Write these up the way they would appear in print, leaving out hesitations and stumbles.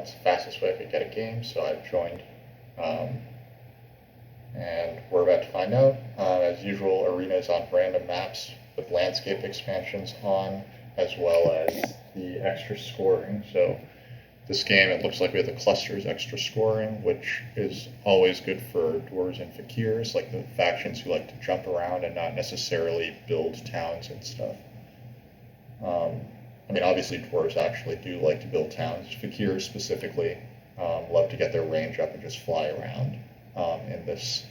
it's the fastest way I could get a game, so I've joined. And we're about to find out. As usual, arenas on random maps with landscape expansions on, as well as the extra scoring. So this game, it looks like we have the clusters extra scoring, which is always good for dwarves and fakirs, like the factions who like to jump around and not necessarily build towns and stuff. I mean, obviously dwarves actually do like to build towns. Fakirs specifically love to get their range up and just fly around. In this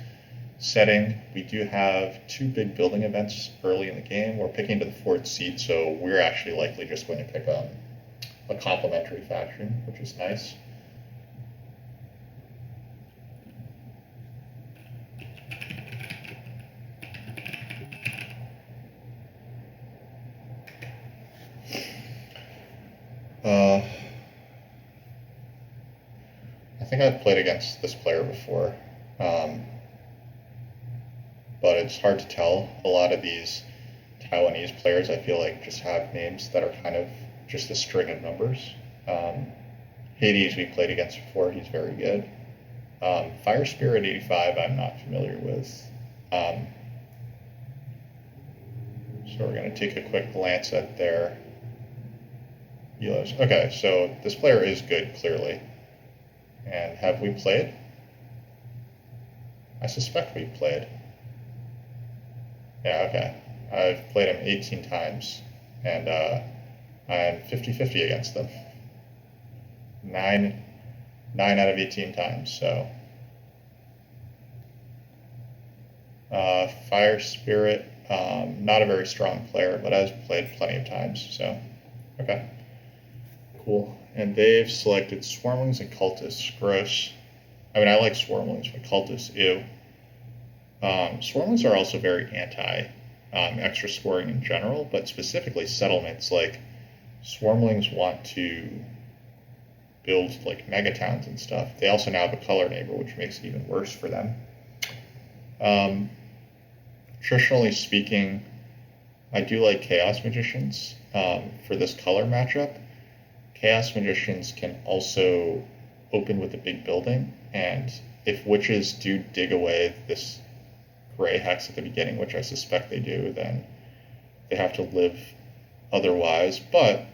setting, we do have 2 big building events early in the game. We're picking to the 4th seat, so we're actually likely just going to pick a complementary faction, which is nice. I think I've played against this player before, but it's hard to tell. A lot of these Taiwanese players, I feel like, just have names that are kind of just a string of numbers. Hades we played against before, he's very good. Fire Spirit 85 I'm not familiar with. So we're going to take a quick glance at their Elos. Okay, so this player is good, clearly. And have we played? I suspect we've played. Yeah, okay. I've played him 18 times, and I'm 50-50 against them. 9 out of 18 times, so. Fire Spirit, not a very strong player, but I've played plenty of times, so. Okay. Cool. And they've selected swarmlings and cultists. Gross. I mean, I like swarmlings, but cultists, ew. Swarmlings are also very anti extra scoring in general, but specifically settlements. Like, swarmlings want to build like megatowns and stuff. They also now have a color neighbor, which makes it even worse for them. Traditionally speaking, I do like Chaos Magicians for this color matchup. Chaos Magicians can also open with a big building, and if witches do dig away this gray hex at the beginning, which I suspect they do, then they have to live otherwise, but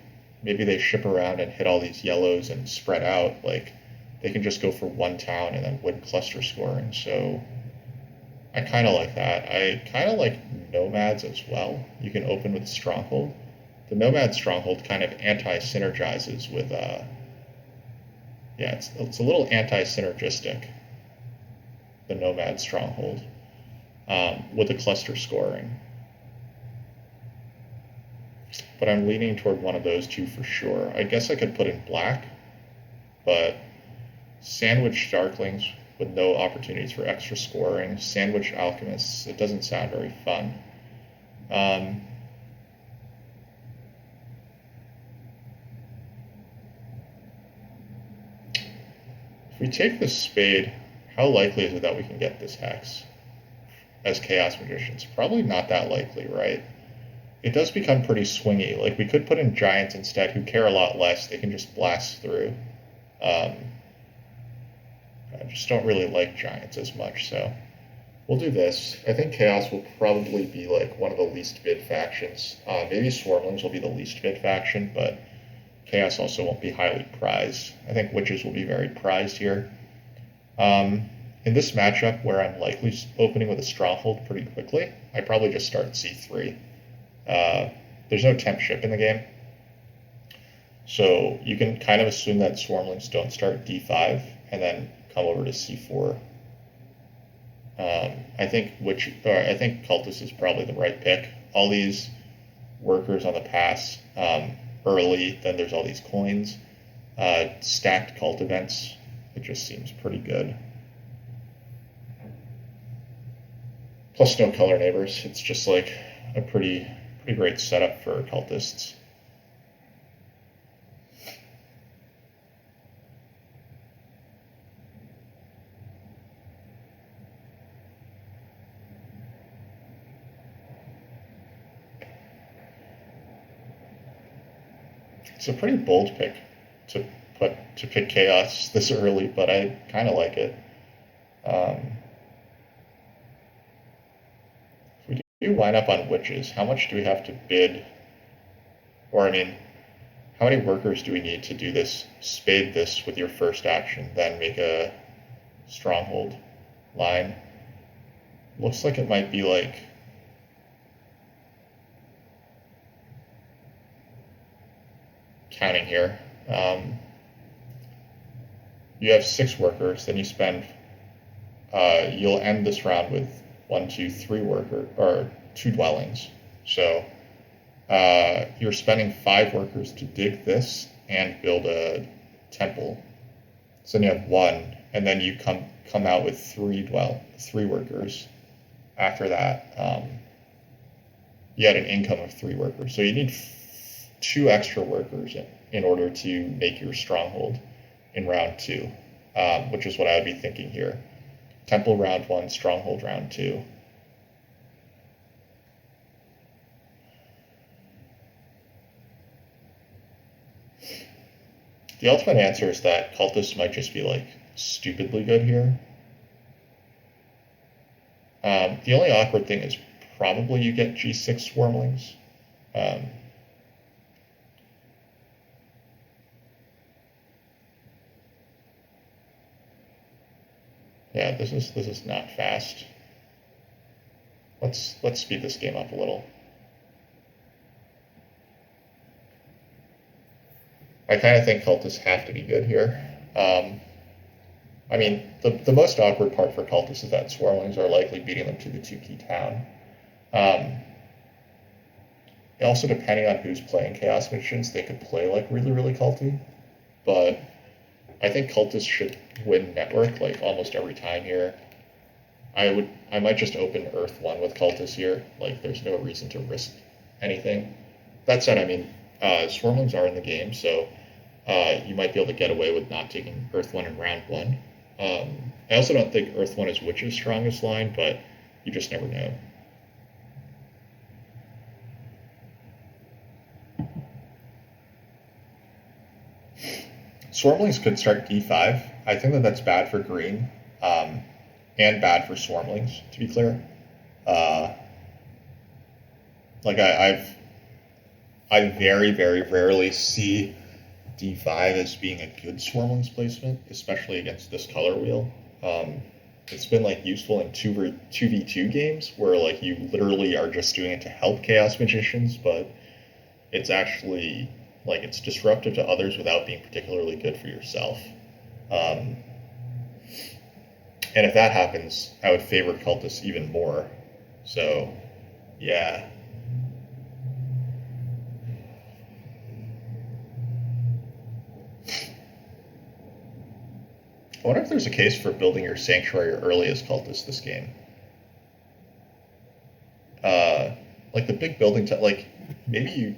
maybe they ship around and hit all these yellows and spread out. Like, they can just go for one town and then win cluster scoring, so I kind of like that. I kind of like nomads as well. You can open with a stronghold. The nomad stronghold kind of anti-synergizes with, yeah, it's a little anti-synergistic, the nomad stronghold, with the cluster scoring. But I'm leaning toward one of those two for sure. I guess I could put in black, but sandwich darklings with no opportunities for extra scoring. Sandwich alchemists, it doesn't sound very fun. If we take this spade, how likely is it that we can get this hex as Chaos Magicians? Probably not that likely, right? It does become pretty swingy. Like, we could put in Giants instead, who care a lot less. They can just blast through. I just don't really like Giants as much, so we'll do this. I think Chaos will probably be like one of the least bid factions. Maybe Swarmlings will be the least bid faction, but Chaos also won't be highly prized. I think Witches will be very prized here. In this matchup, where I'm likely opening with a Stronghold pretty quickly, I probably just start C3. There's no temp ship in the game, so you can kind of assume that Swarmlings don't start D5 and then come over to C4. I think Cultist is probably the right pick. All these workers on the pass early, then there's all these coins. Stacked cult events, it just seems pretty good. Plus no color neighbors. It's just like a pretty great setup for cultists. It's a pretty bold pick to put to pick chaos this early, but I kind of like it. If we do line up on witches, how much do we have to bid? Or, I mean, how many workers do we need to do this? Spade this with your first action, then make a stronghold line. Looks like it might be like counting here. You have 6 workers, then you spend. You'll end this round with 1, 2, 3 or 2 dwellings. So you're spending 5 workers to dig this and build a temple. So then you have 1, and then you come out with 3 workers. After that, you had an income of 3 workers. So you need 2 extra workers in order to make your stronghold in round 2, which is what I would be thinking here. Temple round 1, stronghold round 2. The ultimate answer is that cultists might just be like stupidly good here. The only awkward thing is probably you get G6 swarmlings. Yeah, this is not fast. Let's speed this game up a little. I kind of think cultists have to be good here. I mean, the most awkward part for cultists is that swarmlings are likely beating them to the 2-key town. Also, depending on who's playing Chaos Magicians, they could play like really, really culty. But I think cultists should win network like almost every time here. I might just open Earth 1 with cultists here. Like, there's no reason to risk anything. That said, I mean, swarmlings are in the game, so you might be able to get away with not taking Earth 1 in round 1. I also don't think Earth 1 is Witch's strongest line, but you just never know. Swarmlings could start D5. I think that that's bad for green, and bad for swarmlings, to be clear. Like I very, very rarely see D5 as being a good swarmlings placement, especially against this color wheel. It's been like useful in 2v2 games where like you literally are just doing it to help Chaos Magicians, but it's actually like it's disruptive to others without being particularly good for yourself. And if that happens, I would favor cultists even more. So, yeah. I wonder if there's a case for building your sanctuary early as cultists this game. Like the big building, like maybe you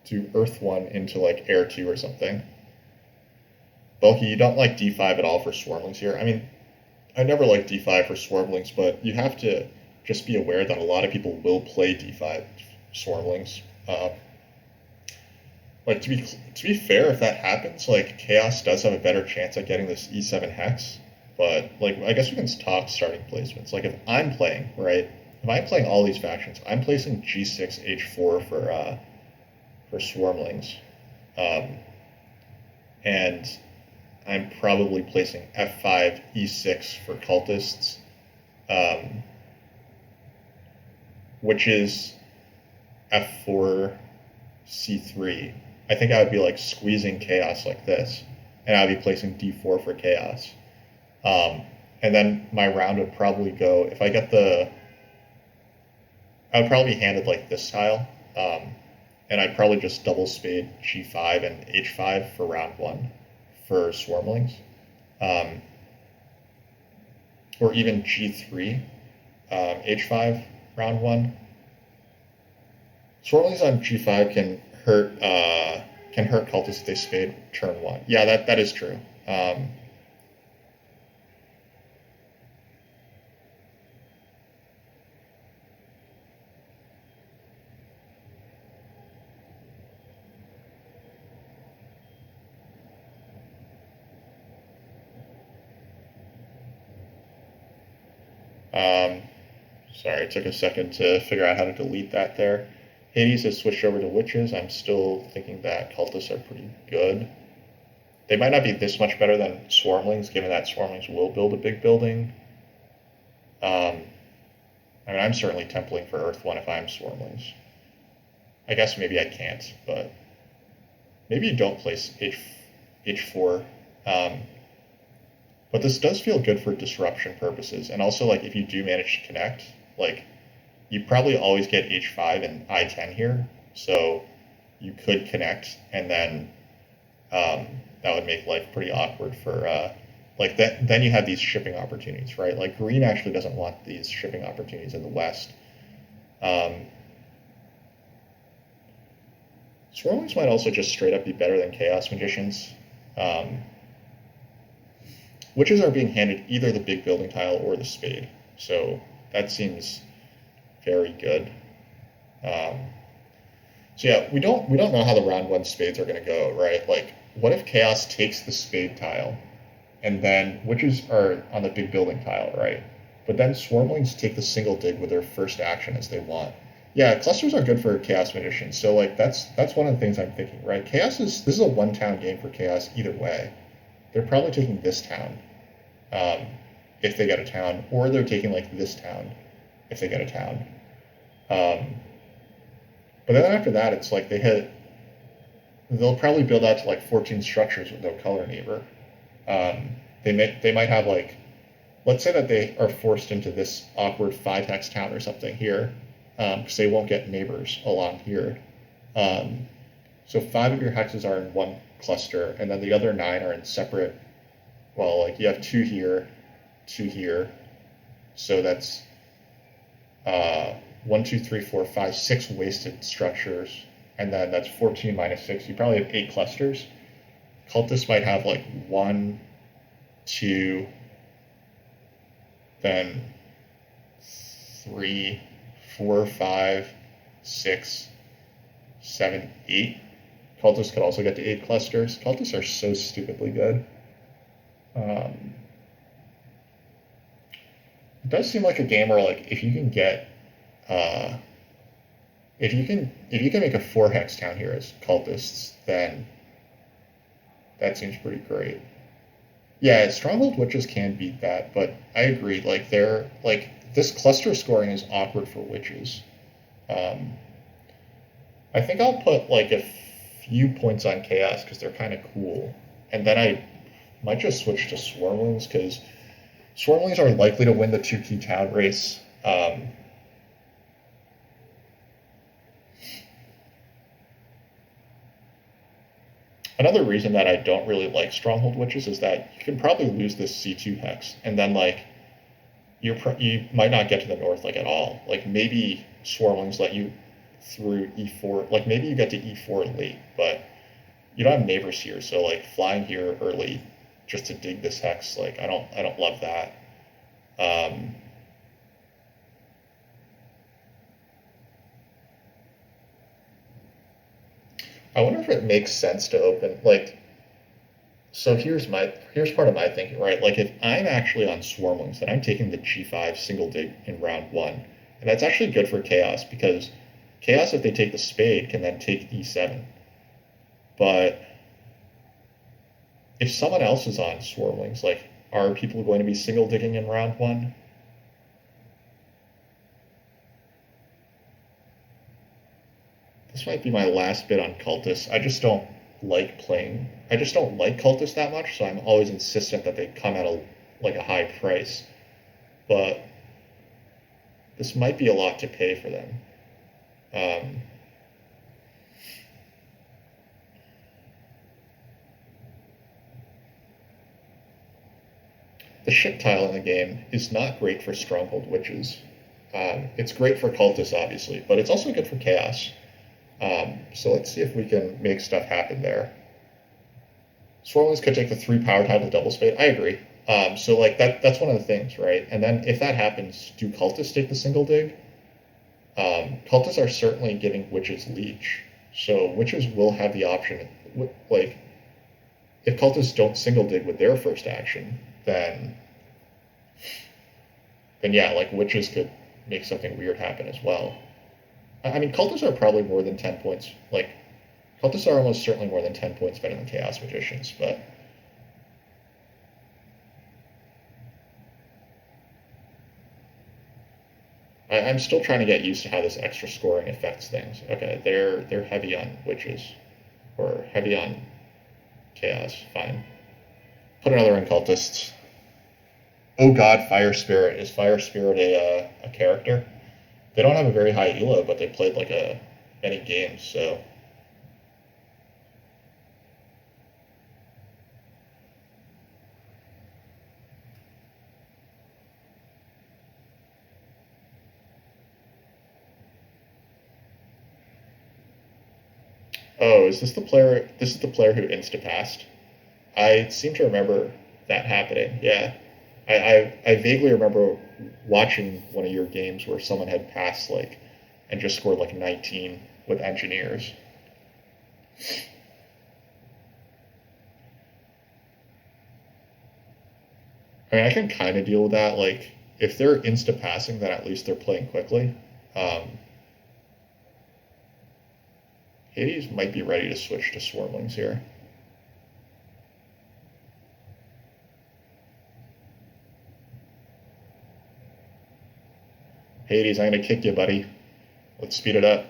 do Earth 1 into like Air 2 or something. Bulky, you don't like D5 at all for swarmlings here. I mean, I never liked D5 for swarmlings, but you have to just be aware that a lot of people will play D5 swarmlings. Like to be fair, if that happens, like Chaos does have a better chance at getting this E7 hex. But like I guess we can talk starting placements. Like if I'm playing, right? If I'm playing all these factions, I'm placing G6 H4 for swarmlings, and I'm probably placing F5 E6 for cultists, which is F4 C3. I think I would be like squeezing Chaos like this, and I'd be placing D4 for Chaos. And then my round would probably go, if I get I would probably be handed like this style, and I'd probably just double spade G5 and H5 for round 1 for swarmlings, or even G3, H5 round 1. Swarmlings on G5 can hurt cultists if they spade turn 1. Yeah, that is true. Sorry, it took a second to figure out how to delete that there. Hades has switched over to witches. I'm still thinking that cultists are pretty good. They might not be this much better than swarmlings, given that swarmlings will build a big building. Um, I mean, I'm certainly templing for Earth 1 if I'm swarmlings. I guess maybe I can't, but maybe you don't place H4. Um, but this does feel good for disruption purposes, and also like if you do manage to connect, like you probably always get H5 and I10 here, so you could connect, and then that would make life pretty awkward for like that. Then you have these shipping opportunities, right? Like green actually doesn't want these shipping opportunities in the west. Swarmlings might also just straight up be better than Chaos Magicians. Um, Witches are being handed either the big building tile or the spade, so that seems very good. Um, so yeah, we don't know how the round one spades are going to go, right? Like, what if Chaos takes the spade tile, and then witches are on the big building tile, right? But then Swarmlings take the single dig with their first action as they want. Yeah, clusters are good for Chaos Magicians. So like that's one of the things I'm thinking, right? This is a one town game for Chaos either way. They're probably taking this town, um, if they get a town, or they're taking like this town if they get a town. Um, but then after that, it's like they'll probably build out to like 14 structures with no color neighbor. They might have like, let's say that they are forced into this awkward 5 hex town or something here, because they won't get neighbors along here. So 5 of your hexes are in one cluster, and then the other 9 are in separate. Well, like you have 2 here, 2 here, so that's 1, 2, 3, 4, 5, 6 wasted structures, and then that's 14 minus 6. You probably have 8 clusters. Cultists might have like 1, 2, then 3, 4, 5, 6, 7, 8. Cultists could also get to 8 clusters. Cultists are so stupidly good. It does seem like a game where, like, if you can get, if you can make a 4 hex town here as cultists, then that seems pretty great. Yeah, Stronghold Witches can beat that, but I agree. Like they're like this cluster scoring is awkward for witches. Um, I think I'll put like a few points on Chaos because they're kind of cool, and then I might just switch to Swarmlings because Swarmlings are likely to win the 2 key town race. Another reason that I don't really like Stronghold Witches is that you can probably lose this C2 hex, and then like you might not get to the north like at all. Like maybe Swarmlings let you through E4. Like maybe you get to E4 late, but you don't have neighbors here, so like flying here early just to dig this hex, like I don't love that. I wonder if it makes sense to open like. So here's part of my thinking, right? Like if I'm actually on Swarmlings, then I'm taking the G5 single dig in round 1, and that's actually good for Chaos because Chaos, if they take the spade, can then take E7. But if someone else is on Swarmlings, like are people going to be single digging in round 1? This might be my last bit on Cultists. I just don't like Cultists that much, so I'm always insistent that they come at a high price. But this might be a lot to pay for them. The ship tile in the game is not great for Stronghold Witches. It's great for Cultists, obviously, but it's also good for Chaos. So let's see if we can make stuff happen there. Swarmlings could take the 3 power tile to double spade. I agree. So like that's one of the things, right? And then if that happens, do cultists take the single dig? Cultists are certainly getting witches leech, so witches will have the option. Like if cultists don't single dig with their first action, then yeah, like witches could make something weird happen as well. I mean, cultists are probably more than 10 points. Like, cultists are almost certainly more than 10 points better than chaos magicians, but I'm still trying to get used to how this extra scoring affects things. Okay, they're heavy on witches, or heavy on chaos. Fine. Put another in cultists. Oh God, Fire Spirit. Is Fire Spirit a character? They don't have a very high elo, but they played like many games, so. Oh, is this the player? This is the player who insta-passed. I seem to remember that happening. Yeah, I vaguely remember watching one of your games where someone had passed like and just scored like 19 with engineers. I mean, I can kind of deal with that. Like, if they're insta passing, then at least they're playing quickly. Um, Hades might be ready to switch to swarmlings here. Hades, I'm gonna kick you, buddy. Let's speed it up.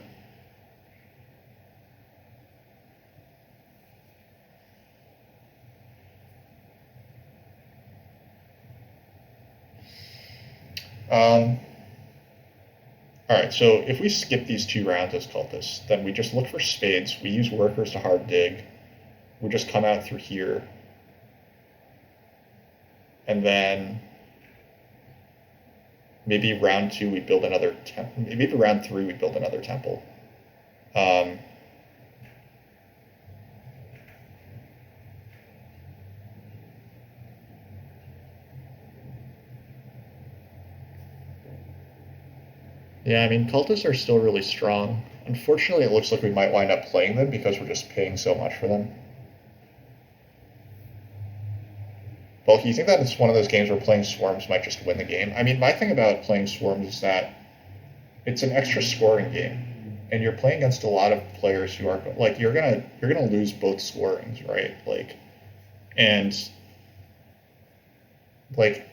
Um, all right, so if we skip these 2 rounds as cultists, then we just look for spades. We use workers to hard dig. We just come out through here. And then maybe round 2 we build another temple. Maybe round 3 we build another temple. Um, yeah, I mean, cultists are still really strong. Unfortunately, it looks like we might wind up playing them because we're just paying so much for them. Well, you think that it's one of those games where playing swarms might just win the game? I mean, my thing about playing swarms is that it's an extra scoring game, and you're playing against a lot of players who are like you're gonna lose both scorings, right? And like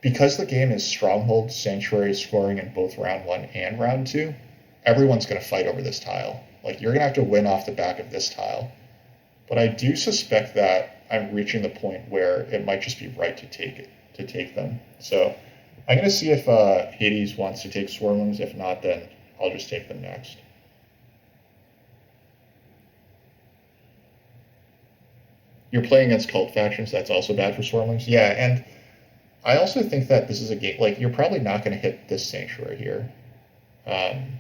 because the game is stronghold sanctuary scoring in both round 1 and round 2, everyone's gonna fight over this tile. Like you're gonna have to win off the back of this tile. But I do suspect that I'm reaching the point where it might just be right to take them. So I'm gonna see if Hades wants to take swarmlings. If not, then I'll just take them next. You're playing against cult factions. That's also bad for swarmlings. Yeah, and I also think that this is a game like you're probably not going to hit this sanctuary here. Um,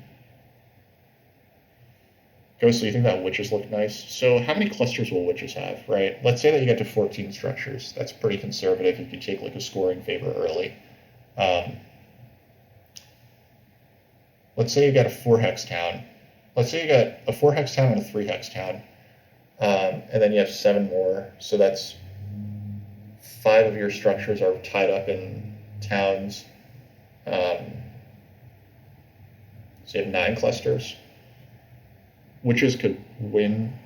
Ghostly, you think that witches look nice? So how many clusters will witches have, right? Let's say that you get to 14 structures. That's pretty conservative if you take like a scoring favor early. Um, let's say you got a 4-hex town. Let's say you got a 4-hex town and a 3-hex town. And then you have 7 more. So that's 5 of your structures are tied up in towns. So you have 9 clusters. Witches could win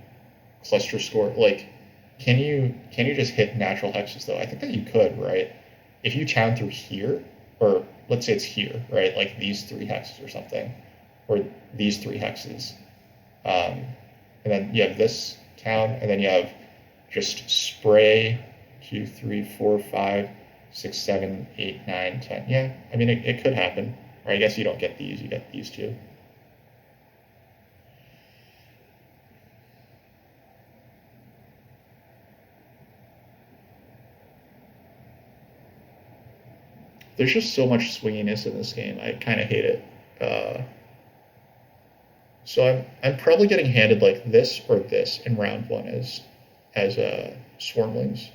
cluster score. Like, can you just hit natural hexes though? I think that you could, right? If you town through here, or let's say it's here, right? Like these 3 hexes or something, or these 3 hexes, and then you have this town, and then you have just spray 2, 3, 4, 5, 6, 7, 8, 9, 10. Yeah, I mean it could happen. Or I guess you don't get these; you get these 2. There's just so much swinginess in this game. I kind of hate it. Uh, so I'm probably getting handed like this or this in round 1 as swarmlings.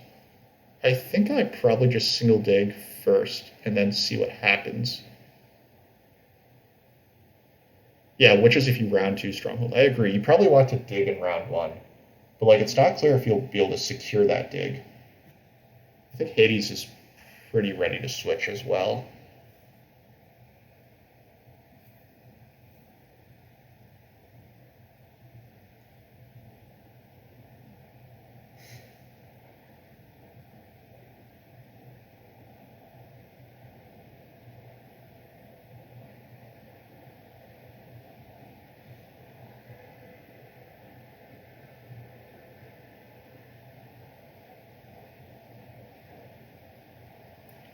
I think I probably just single dig first and then see what happens. Yeah, which is if you round 2 stronghold. I agree. You probably want to dig in round 1, but like it's not clear if you'll be able to secure that dig. I think Hades is pretty ready to switch as well.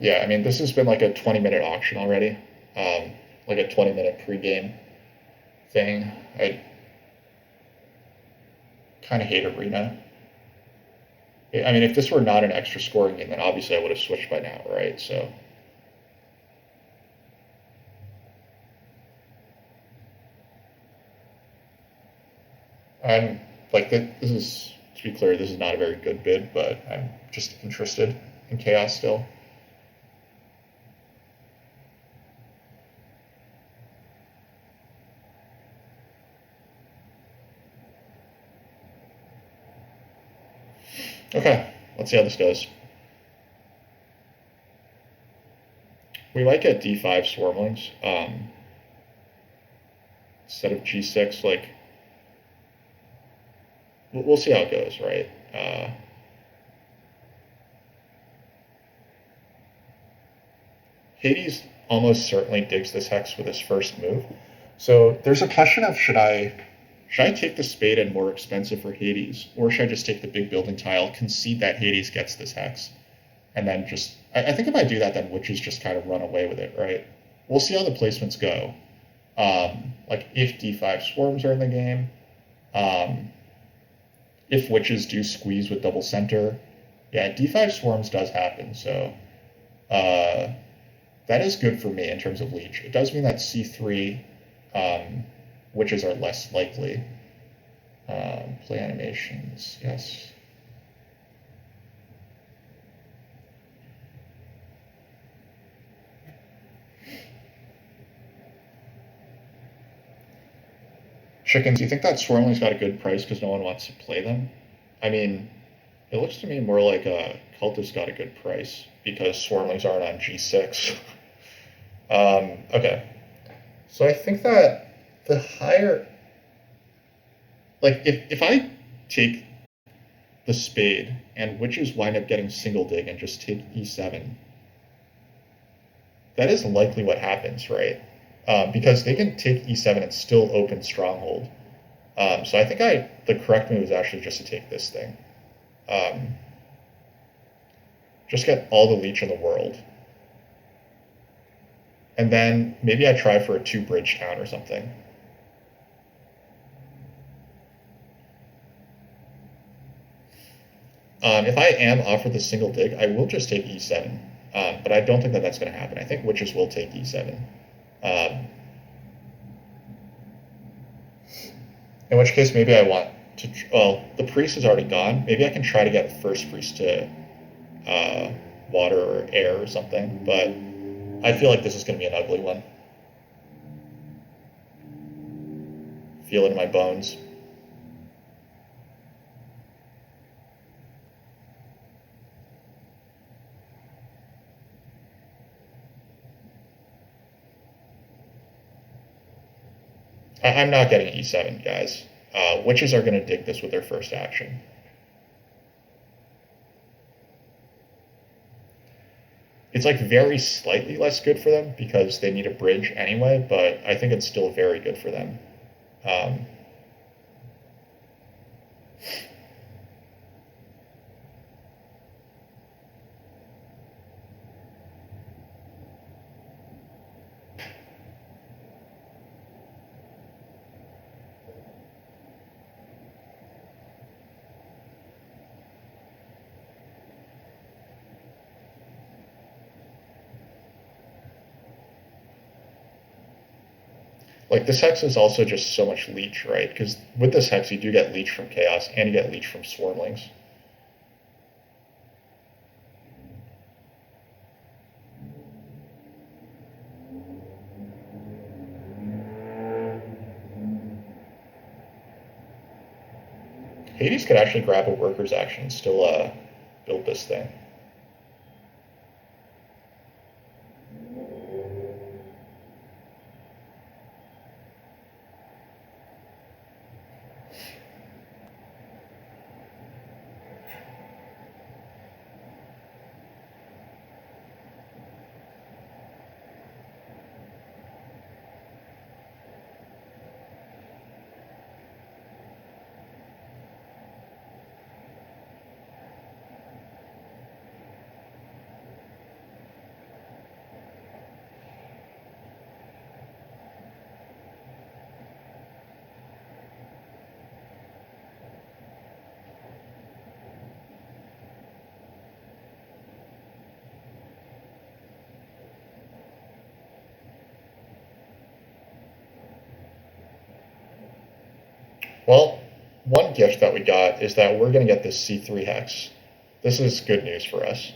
Yeah, I mean, this has been like a 20-minute auction already, like a 20-minute pregame thing. I kind of hate Arena. I mean, if this were not an extra scoring game, then obviously I would have switched by now, right? So, I'm like, this is, to be clear, this is not a very good bid, but I'm just interested in chaos still. Okay, let's see how this goes. We might get D5 swarmlings instead of G6. Like, we'll see how it goes, right? Hades almost certainly digs this hex with his first move. So there's a question of should I take the spade and more expensive for Hades, or should I just take the big building tile, concede that Hades gets this hex, and then just I think if I do that, then witches just kind of run away with it, right? We'll see how the placements go. Like if D5 swarms are in the game, um, if witches do squeeze with double center, yeah, D5 swarms does happen. So uh, that is good for me in terms of leech. It does mean that C3 um, witches are less likely. Play animations, yes. Chickens, do you think that Swarmling's got a good price because no one wants to play them? I mean, it looks to me more like a cultist got a good price because Swarmlings aren't on G6. Okay, so I think that the higher, like, if I take the spade and witches wind up getting single dig and just take E7, that is likely what happens, right? Because they can take E7 and still open stronghold. So I think the correct move is actually just to take this thing. Um, just get all the leech in the world. And then maybe I try for a 2 bridge town or something. If I am offered the single dig, I will just take E7. But I don't think that that's going to happen. I think witches will take E7. Um, in which case, maybe I want to. Well, the priest is already gone. Maybe I can try to get first priest to uh, water or air or something. But I feel like this is going to be an ugly one. Feel it in my bones. I'm not getting E7, guys. Witches are going to dig this with their first action. It's like very slightly less good for them because they need a bridge anyway, but I think it's still very good for them. Um, like this hex is also just so much leech, right? Because with this hex you do get leech from chaos and you get leech from swarmlings. Hades could actually grab a worker's action and still build this thing. Well, one gift that we got is that we're going to get this C3 hex. This is good news for us.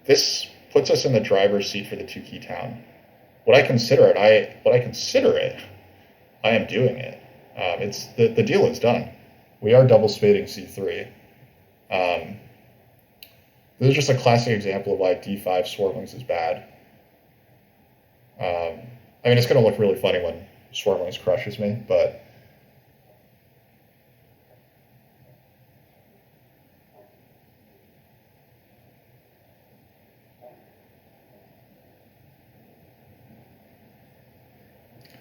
This puts us in the driver's seat for the two key town. What I consider it, I am doing it. It's the deal is done. We are double spading C3. Um, this is just a classic example of why D5 Swarmlings is bad. I mean, it's going to look really funny when Swarmlings crushes me, but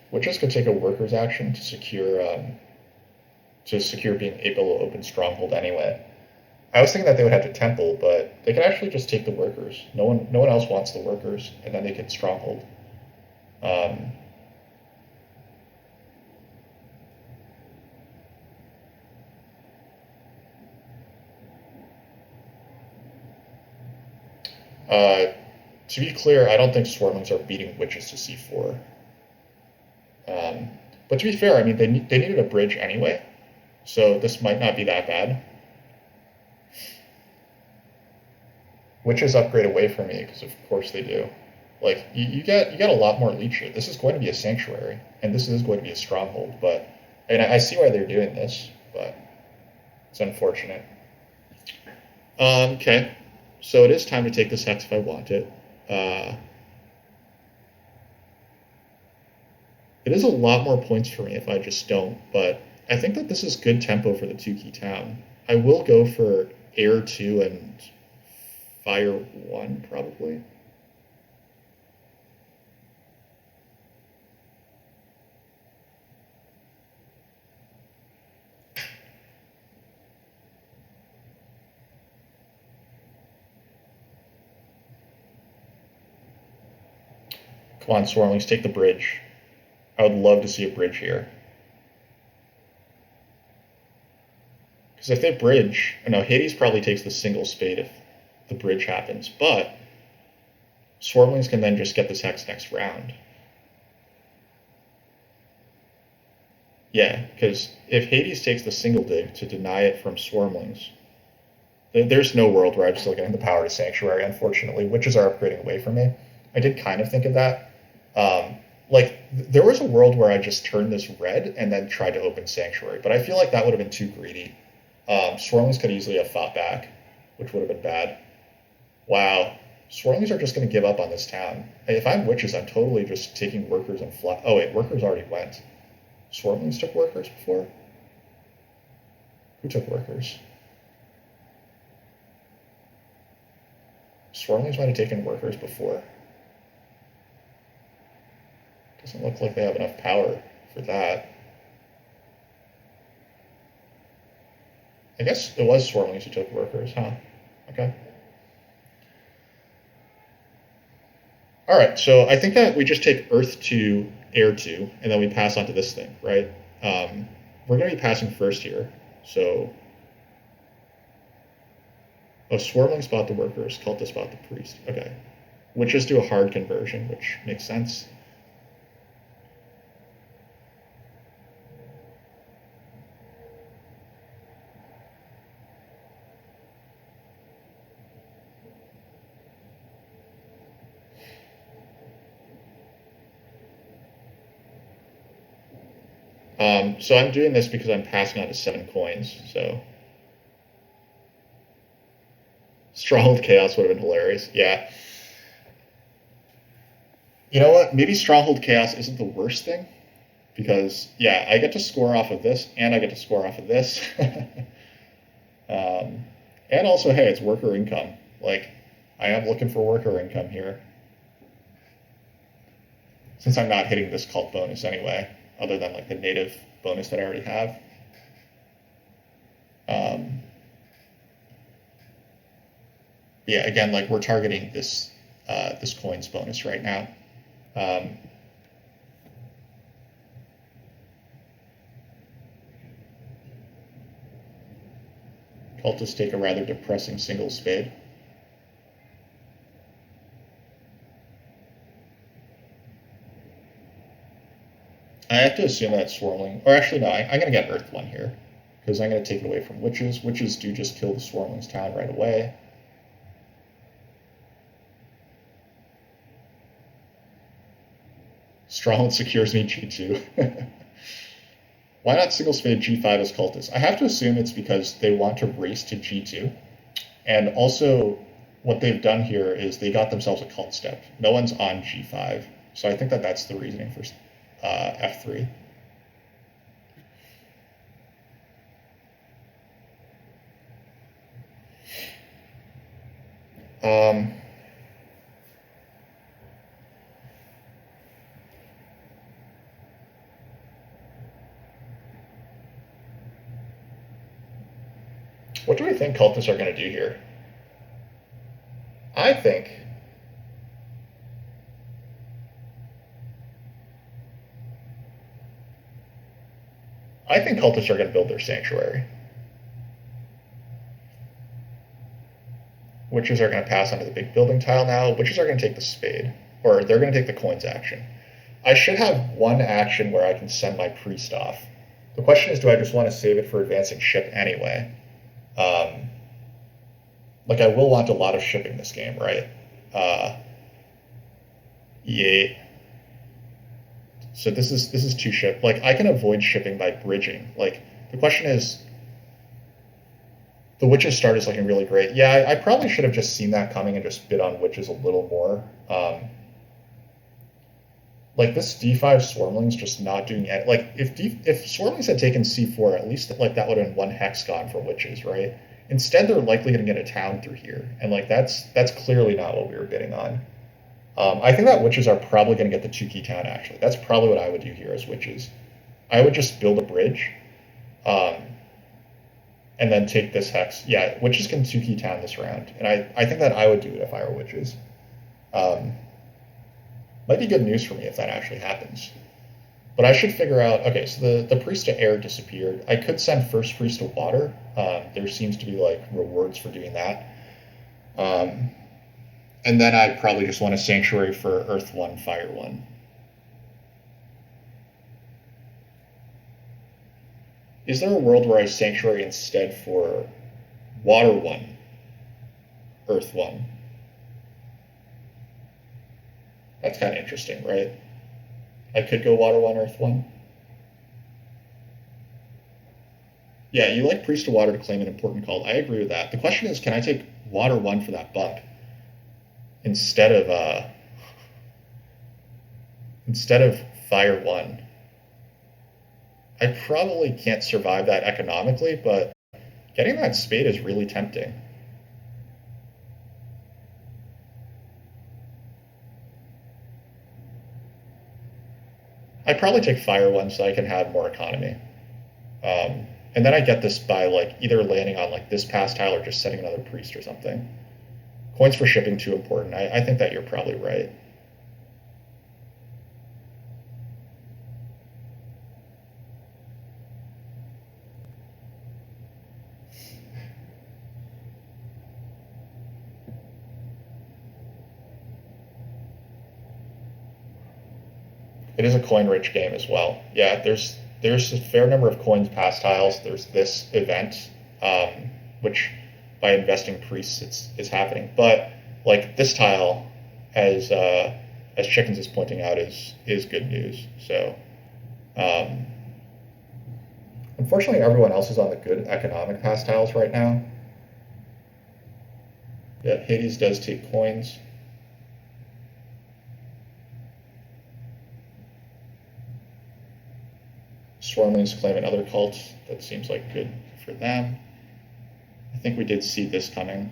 Witches could take a worker's action to secure being able to open Stronghold anyway. I was thinking that they would have to Temple, but they could actually just take the workers. No one else wants the workers, and then they can Stronghold. Um, uh, to be clear, I don't think Swarmlings are beating Witches to C4. Um, but to be fair, I mean, they needed a bridge anyway, so this might not be that bad. Witches upgrade away from me because of course they do. Like you get a lot more leech here. This is going to be a sanctuary, and this is going to be a stronghold. But and I see why they're doing this, but it's unfortunate. Okay, so it is time to take this hex if I want it. It is a lot more points for me if I just don't, but I think that this is good tempo for the two key town. I will go for air 2 and fire 1 probably. Come on, Swarmlings, take the bridge. I would love to see a bridge here. Because if they bridge, I know Hades probably takes the single spade if the bridge happens, but Swarmlings can then just get this hex next round. Yeah, because if Hades takes the single dig to deny it from Swarmlings, there's no world where I'm still getting the power to Sanctuary, unfortunately. Witches are upgrading away from me. I did kind of think of that. There was a world where I just turned this red and then tried to open Sanctuary, but I feel like that would have been too greedy. Swarmlings could easily have fought back, which would have been bad. Wow. Swarmlings are just going to give up on this town. If I'm Witches, I'm totally just taking workers and fly. Oh, wait, workers already went. Swarmlings took workers before? Who took workers? Swarmlings might have taken workers before. Doesn't look like they have enough power for that. I guess it was Swarmlings who took workers, huh? Okay. Alright, so I think that we just take Earth 2, Air 2, and then we pass on to this thing, right? We're going to be passing first here, so... Oh, Swarmlings bought the workers, cultists bought the priest. Okay. Witches do a hard conversion, which makes sense. So I'm doing this because I'm passing on to 7 coins, so... Stronghold Chaos would have been hilarious, yeah. You know what? Maybe Stronghold Chaos isn't the worst thing, because, yeah, I get to score off of this, and I get to score off of this. And also, hey, it's worker income. Like, I am looking for worker income here. Since I'm not hitting this cult bonus anyway, other than, like, the native bonus that I already have. Yeah, again, like, we're targeting this this coins bonus right now. Cultists take a rather depressing single spade. I have to assume that swarmling, or actually no, I'm going to get Earth 1 here, because I'm going to take it away from witches. Witches do just kill the swarmlings town right away. Stronghold secures me G2. Why not single spade G5 as cultists? I have to assume it's because they want to race to G2. And also, what they've done here is they got themselves a cult step. No one's on G5. So I think that that's the reasoning for F3. Um, what do we think cultists are going to do here? I think cultists are going to build their sanctuary. Witches are going to pass onto the big building tile now. Witches are going to take the spade, or they're going to take the coins action. I should have one action where I can send my priest off. The question is, do I just want to save it for advancing ship anyway? Like, I will want a lot of shipping this game, right? E8. So this is two ship. Like, I can avoid shipping by bridging. Like, the question is, the witches start is looking really great. Yeah, I probably should have just seen that coming and just bid on witches a little more. Like this D5 Swarmlings just not doing it. Like if Swarmlings had taken C4, at least like that would have been one hex gone for witches, right? Instead, they're likely going to get a town through here, and like that's clearly not what we were bidding on. I think that witches are probably going to get the 2-key town. Actually, that's probably what I would do here as witches. I would just build a bridge, um, and then take this hex. Yeah, witches can 2-key town this round, and I think that I would do it if I were witches. Might be good news for me if that actually happens. But I should figure out. Okay, so the priest to air disappeared. I could send first priest to water. There seems to be like rewards for doing that. And then I'd probably just want a sanctuary for Earth 1, Fire 1. Is there a world where I sanctuary instead for Water 1, Earth 1? That's kind of interesting, right? I could go Water 1, Earth 1. Yeah, you like Priest to Water to claim an important call. I agree with that. The question is, can I take Water 1 for that bump instead of Fire 1? I probably can't survive that economically, but getting that spade is really tempting. I probably take Fire 1 so I can have more economy. And then I get this by like either landing on like this pass tile or just setting another priest or something. Coins for shipping too important. I think that you're probably right. It is a coin-rich game as well. Yeah, there's a fair number of coins past tiles. There's this event, which by investing priests it's happening. But like this tile, as Chickens is pointing out, is good news. So unfortunately, everyone else is on the good economic past tiles right now. Yeah, Hades does take coins. Swarmlings claim another cult. That seems like good for them. I think we did see this coming.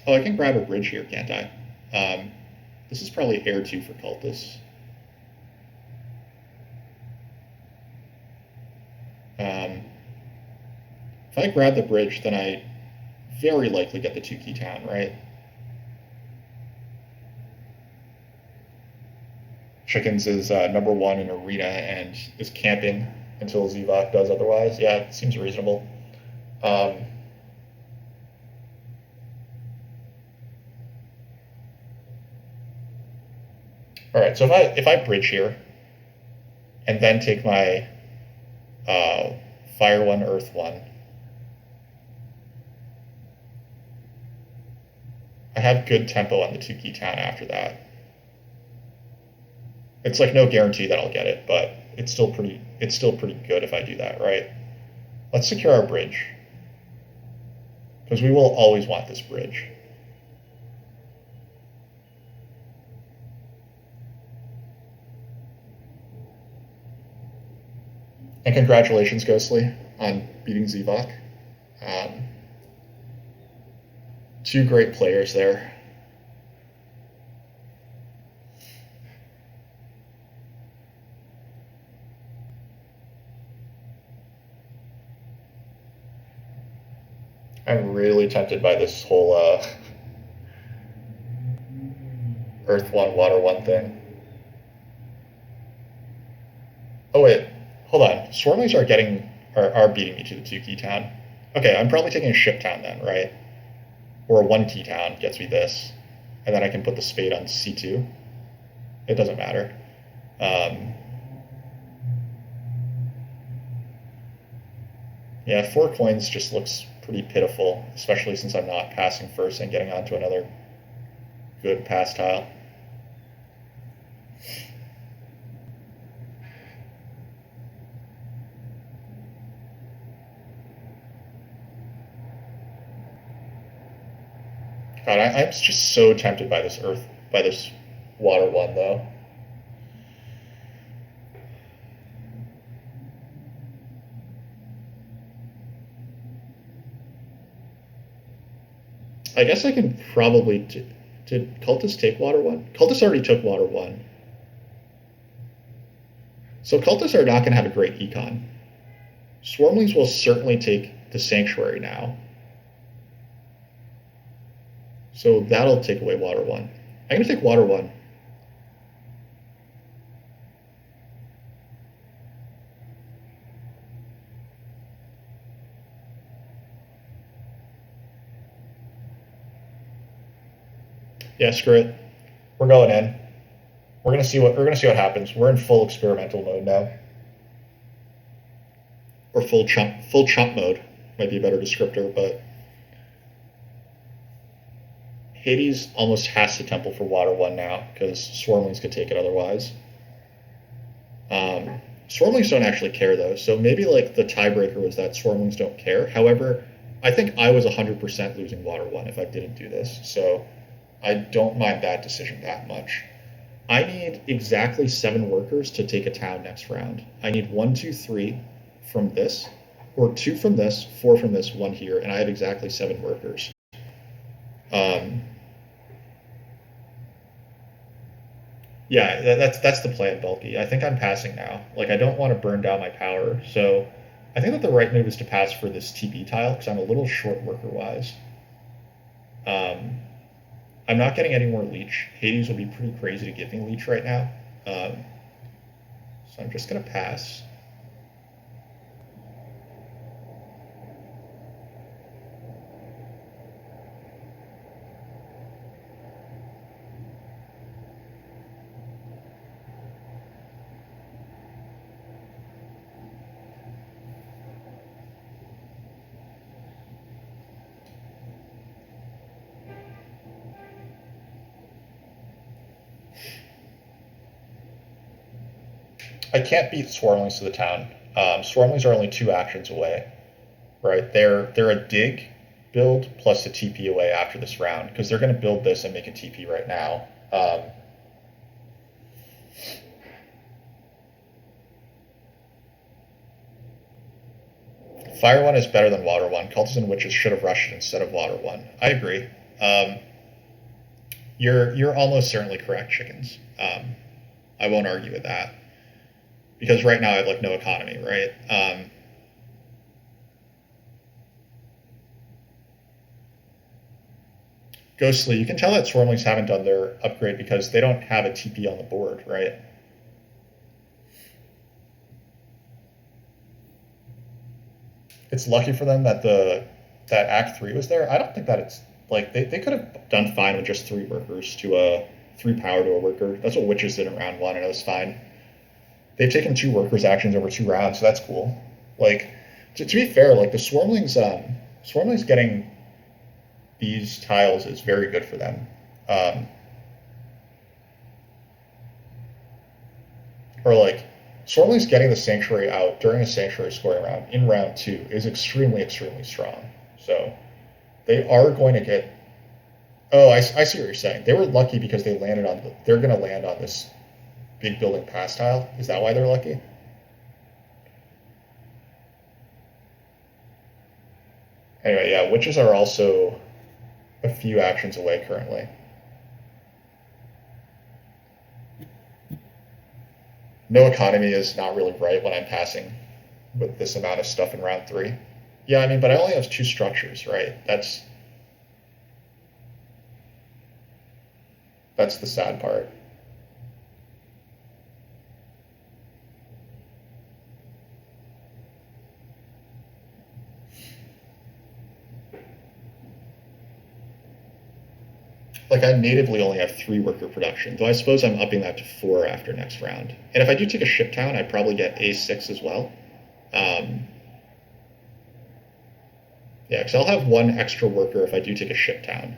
Oh, I can grab a bridge here, can't I? This is probably air 2 for cultists. If I grab the bridge, then I very likely get the 2-key town, right? Chickens is number 1 in arena and is camping until Zivok does otherwise. Yeah, it seems reasonable. All right, so if I bridge here and then take my uh, fire one, earth one, I have good tempo on the 2-key town after that. It's like no guarantee that I'll get it, but it's still pretty good if I do that, right? Let's secure our bridge because we will always want this bridge. And congratulations, Ghostly, on beating Zevok. Um, two great players there. I'm really tempted by this whole Earth 1, Water 1 thing. Oh, wait. Hold on. Swarmlings are beating me to the 2-key town. Okay, I'm probably taking a ship town then, right? Or a 1-key town gets me this. And then I can put the spade on C2. It doesn't matter. Yeah, 4 coins just looks pretty pitiful, especially since I'm not passing first and getting onto another good pass tile. God, I'm just so tempted by this water one though. I guess I can probably. Did cultists take water one? Cultists already took water one. So cultists are not going to have a great econ. Swarmlings will certainly take the sanctuary now. So that'll take away water one. I'm going to take water one. Yeah, screw it. We're going in. We're gonna see what happens. We're in full experimental mode now. Or full chump mode might be a better descriptor, but Hades almost has to temple for water one now because Swarmlings could take it otherwise. Swarmlings don't actually care though, so maybe like the tiebreaker was that Swarmlings don't care. However, I think I was 100% losing water one if I didn't do this, so I don't mind that decision that much. I need exactly 7 workers to take a town next round. I need 1, 2, 3 from this, or 2 from this, 4 from this, 1 here, and I have exactly 7 workers. Um, yeah, that's the plan, Bulky. I think I'm passing now. Like I don't want to burn down my power, so I think that the right move is to pass for this TP tile because I'm a little short worker wise. Um, I'm not getting any more leech. Hades will be pretty crazy to give me leech right now. Um, so I'm just gonna pass. I can't beat Swarmlings to the town. Swarmlings are only 2 actions away, right? They're a dig build plus a TP away after this round because they're going to build this and make a TP right now. Fire one is better than water one. Cultists and witches should have rushed it instead of water one. I agree. You're almost certainly correct, chickens. I won't argue with that because right now I have like no economy, right? Ghostly, you can tell that Swarmlings haven't done their upgrade because they don't have a TP on the board, right? It's lucky for them that Act 3 was there. I don't think that it's like they could have done fine with just 3 workers to 3 power to a worker. That's what Witches did in round 1, and it was fine. They've taken 2 workers actions over 2 rounds, so that's cool. Like, to be fair, like the Swarmlings getting these tiles is very good for them. Or like, Swarmlings getting the Sanctuary out during a Sanctuary scoring round in round 2 is extremely, extremely strong. So they are going to get. Oh, I see what you're saying. They were lucky because they landed on. They're going to land on this big building pass tile. Is that why they're lucky? Anyway, yeah, Witches are also a few actions away currently. No economy is not really right when I'm passing with this amount of stuff in round 3. Yeah, I mean, but I only have 2 structures, right? That's the sad part. Like, I natively only have 3 worker production, though I suppose I'm upping that to 4 after next round. And if I do take a ship town, I probably get A6 as well. Yeah, because I'll have 1 extra worker if I do take a ship town.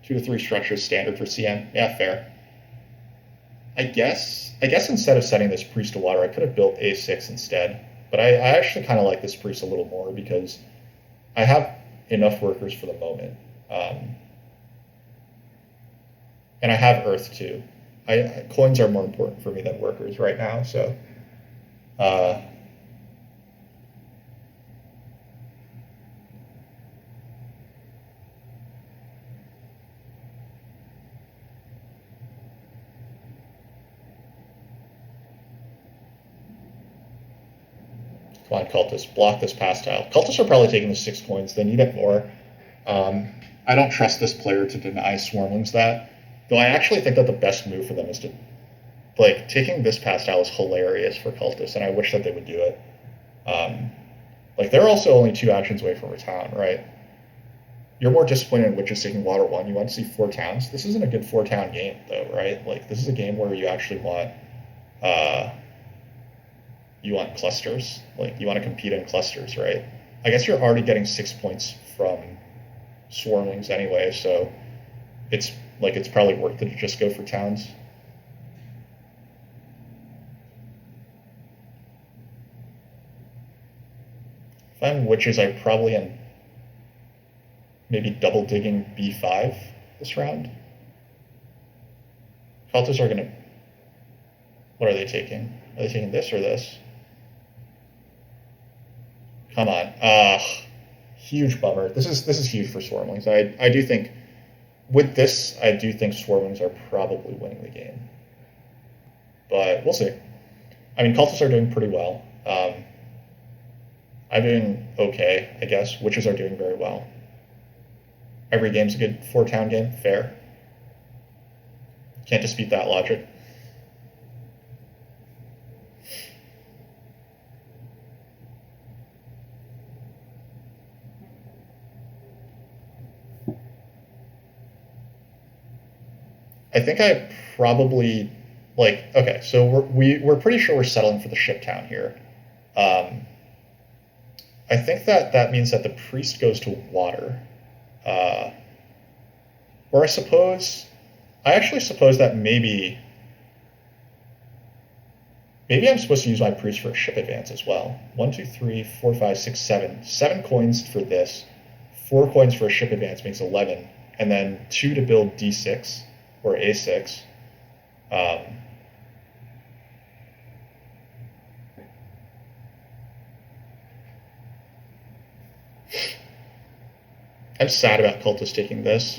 2 to 3 structures standard for CM. Yeah, fair. I guess instead of setting this priest to water, I could have built A6 instead. But I actually kind of like this priest a little more because I have enough workers for the moment. And I have Earth too. Coins are more important for me than workers right now, so. Come on, cultists, block this pass tile. Cultists are probably taking the 6 coins. They need it more. I don't trust this player to deny Swarmlings that. Though I actually think that the best move for them is to, like, taking this pass tile is hilarious for cultists, and I wish that they would do it. Like, they're also only 2 actions away from a town, right? You're more disappointed in Witches taking water 1. You want to see 4 towns. This isn't a good 4-town game, though, right? Like, this is a game where you actually want clusters. Like, you want to compete in clusters, right? I guess you're already getting 6 points from Swarmlings anyway, so it's probably worth it to just go for towns. If I'm Witches, I probably am maybe double digging B5 this round. Cultists are gonna. What are they taking? Are they taking this or this? Come on. Huge bummer. This is huge for Swarmlings. I do think with this, I do think Swarmlings are probably winning the game. But we'll see. I mean, Cultists are doing pretty well. I'm doing okay, I guess. Witches are doing very well. Every game's a good 4-town game. Fair. Can't dispute that logic. I think I probably okay. So we're pretty sure we're settling for the ship town here. I think that means that the priest goes to water, or I actually suppose that maybe I'm supposed to use my priest for a ship advance as well. 1, 2, 3, 4, 5, 6, 7. 7 coins for this. 4 coins for a ship advance makes 11, and then 2 to build D6 or A6. I'm sad about Cultist taking this.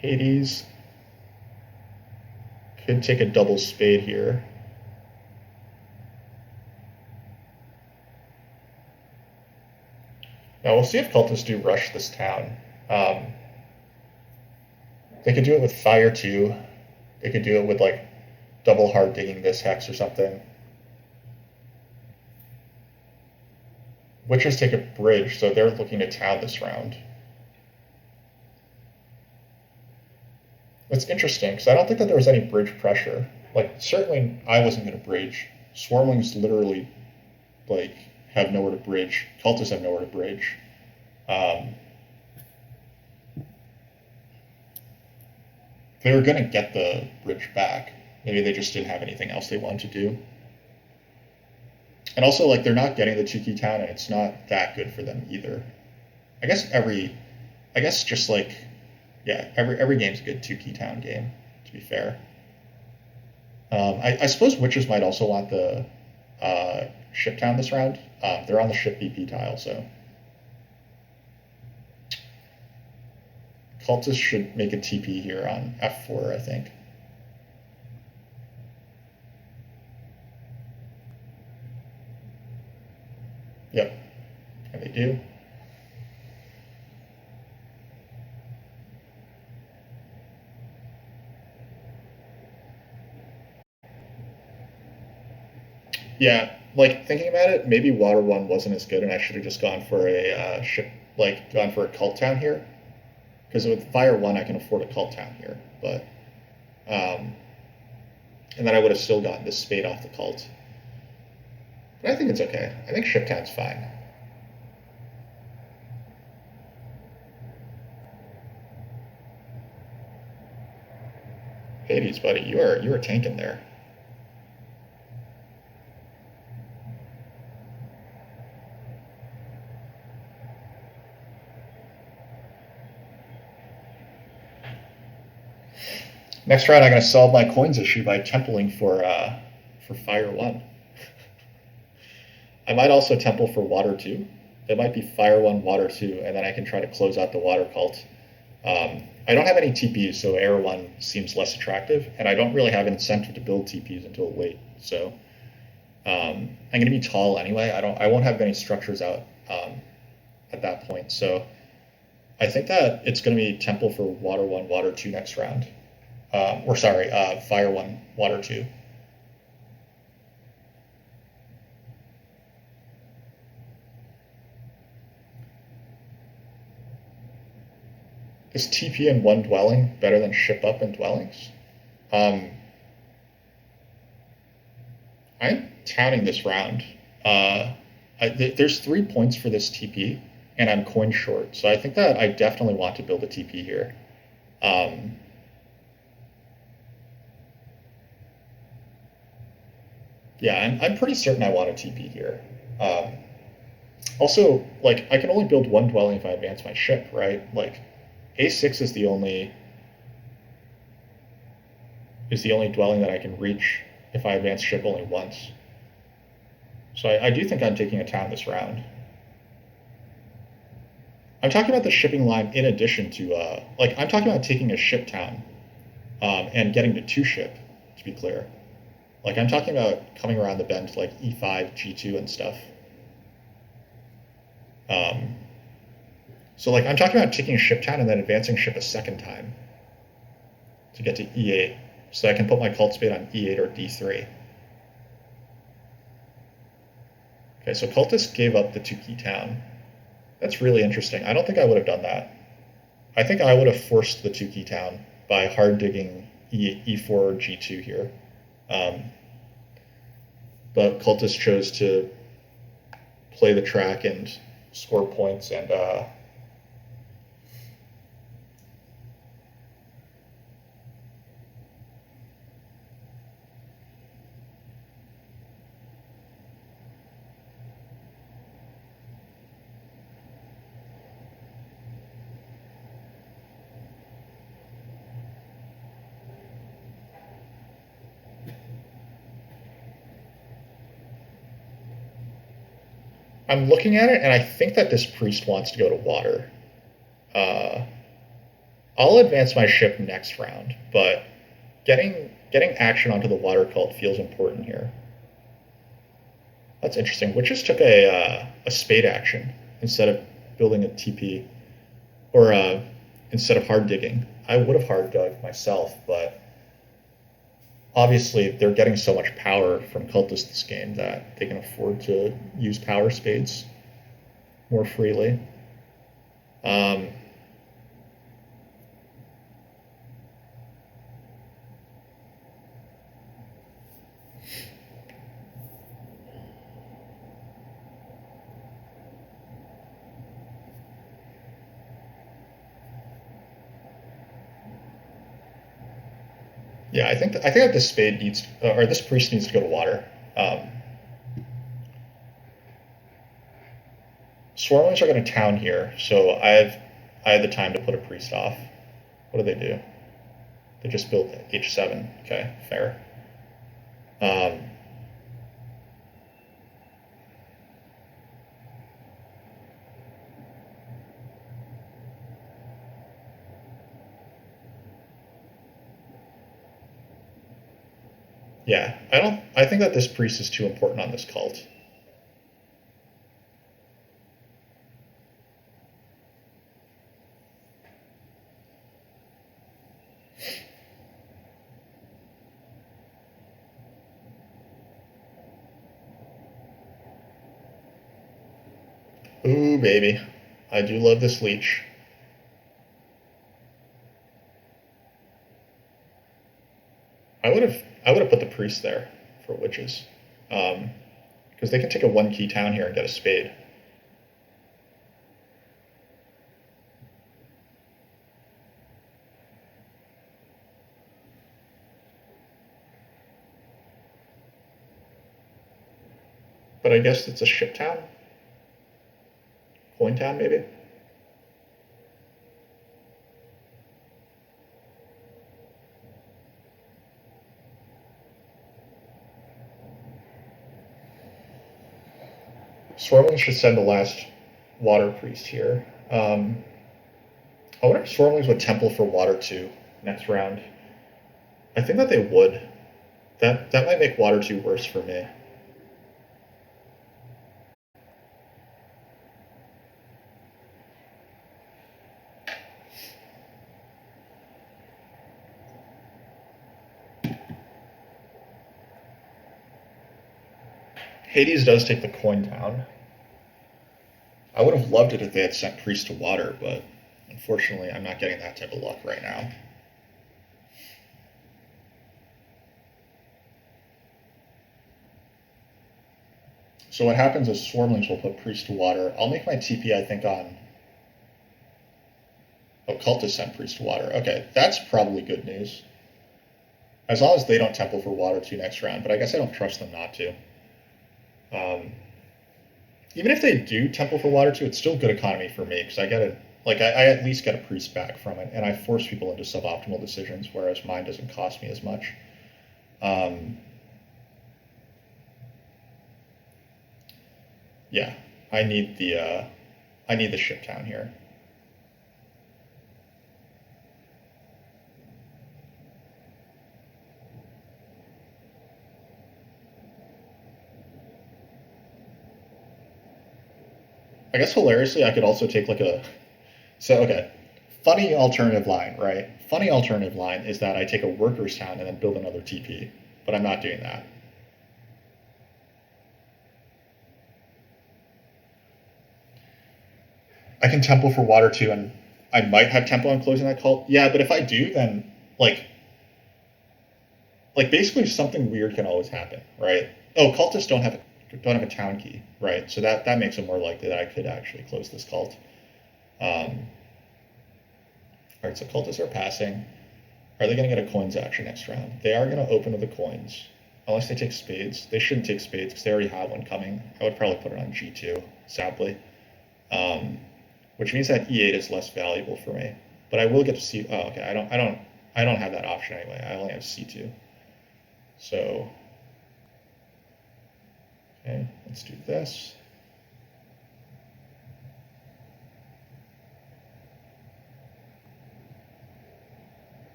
Hades could take a double spade here. Now we'll see if Cultists do rush this town. They could do it with Fire too. They could do it with like double hard digging this hex or something. Witches take a bridge, so they're looking to town this round. It's interesting because I don't think that there was any bridge pressure. Like certainly I wasn't going to bridge. Swarmlings literally like have nowhere to bridge. Cultists have nowhere to bridge. Um, they were going to get the bridge back. Maybe they just didn't have anything else they wanted to do. And also, like, they're not getting the two key town, and it's not that good for them either. I guess I guess just like, yeah, every game's a good two key town game. To be fair, I suppose witches might also want the ship town this round. They're on the ship BP tile, so cultists should make a TP here on F4, I think. Yep, and they do. Yeah, like thinking about it, maybe Water One wasn't as good, and I should have just gone for a ship, like gone for a cult town here. Because with Fire One, I can afford a cult town here, but and then I would have still gotten this spade off the cult. But I think it's okay. I think ship town's fine. Hades, buddy, you are tanking there. Next round, I'm going to solve my coins issue by templing for Fire One. I might also temple for Water Two. It might be Fire One, Water Two, and then I can try to close out the Water Cult. I don't have any TPs, so Air One seems less attractive, and I don't really have an incentive to build TPs until late. So I'm going to be tall anyway. I won't have any structures out at that point. So I think that it's going to be Temple for Water One, Water Two next round. Or sorry, Fire One, Water Two. Is TP in one dwelling better than ship up in dwellings? Um, I'm counting this round. There's 3 points for this TP, and I'm coin short, so I think that I definitely want to build a TP here. Um, yeah, I'm pretty certain I want a TP here. Um, Also, like I can only build one dwelling if I advance my ship, right? Like A6 is the only dwelling that I can reach if I advance ship only once. So I do think I'm taking a town this round. I'm talking about the shipping line in addition to like I'm talking about taking a ship town and getting to two ship. To be clear, like I'm talking about coming around the bend to like E5, G2, and stuff. Um, so like I'm talking about taking a ship town and then advancing ship a second time to get to E8, so I can put my cult spade on E8 or D3. Okay, so cultists gave up the two key town. That's really interesting. I don't think I would have done that. I think I would have forced the two key town by hard digging E4 or G2 here. Um, but cultists chose to play the track and score points and I'm looking at it and I think that this priest wants to go to water. Uh, I'll advance my ship next round, but getting action onto the water cult feels important here. That's interesting. Witches took a spade action instead of building a TP, or instead of hard digging. I would have hard dug myself, but obviously they're getting so much power from cultists this game that they can afford to use power spades. more freely. Um, yeah, I think that this spade needs, or this priest needs to go to water. Um, Swarmlings are going to town here, so I had the time to put a priest off. What do they do? They just built H7. Okay, fair. Um, yeah, I don't. I think that this priest is too important on this cult. Ooh, baby, I do love this leech. I would have put the priest there for witches, because they can take a one key town here and get a spade. But I guess it's a ship town, coin town maybe. Swarmlings should send the last water priest here. I wonder if Swarmlings would temple for water too next round. I think that they would. That might make water 2 worse for me. Hades does take the coin town. I would have loved it if they had sent priest to water, but unfortunately I'm not getting that type of luck right now. So what happens is Swarmlings will put priest to water. I'll make my TP, I think, on... Oh, cultists sent priest to water. Okay, that's probably good news. As long as they don't temple for water 2 next round, but I guess I don't trust them not to. Even if they do temple for water 2, it's still good economy for me, because I get it. Like, I at least get a priest back from it, and I force people into suboptimal decisions, whereas mine doesn't cost me as much. Yeah, I need the ship town here. I guess hilariously, I could also take like a. So okay, funny alternative line, right? Funny alternative line is that I take a workers town and then build another TP, but I'm not doing that. I can temple for water too, and I might have temple on closing that cult. Yeah, but if I do, then like basically something weird can always happen, right? Oh, cultists don't have a town key, right? So that makes it more likely that I could actually close this cult. All right, so cultists are passing. Are they going to get a coins action next round? They are going to open with the coins, unless they take spades. They shouldn't take spades because they already have one coming. I would probably put it on G2, sadly, which means that E8 is less valuable for me. But I will get to C. Oh, okay. I don't have that option anyway. I only have C2. So, okay, let's do this.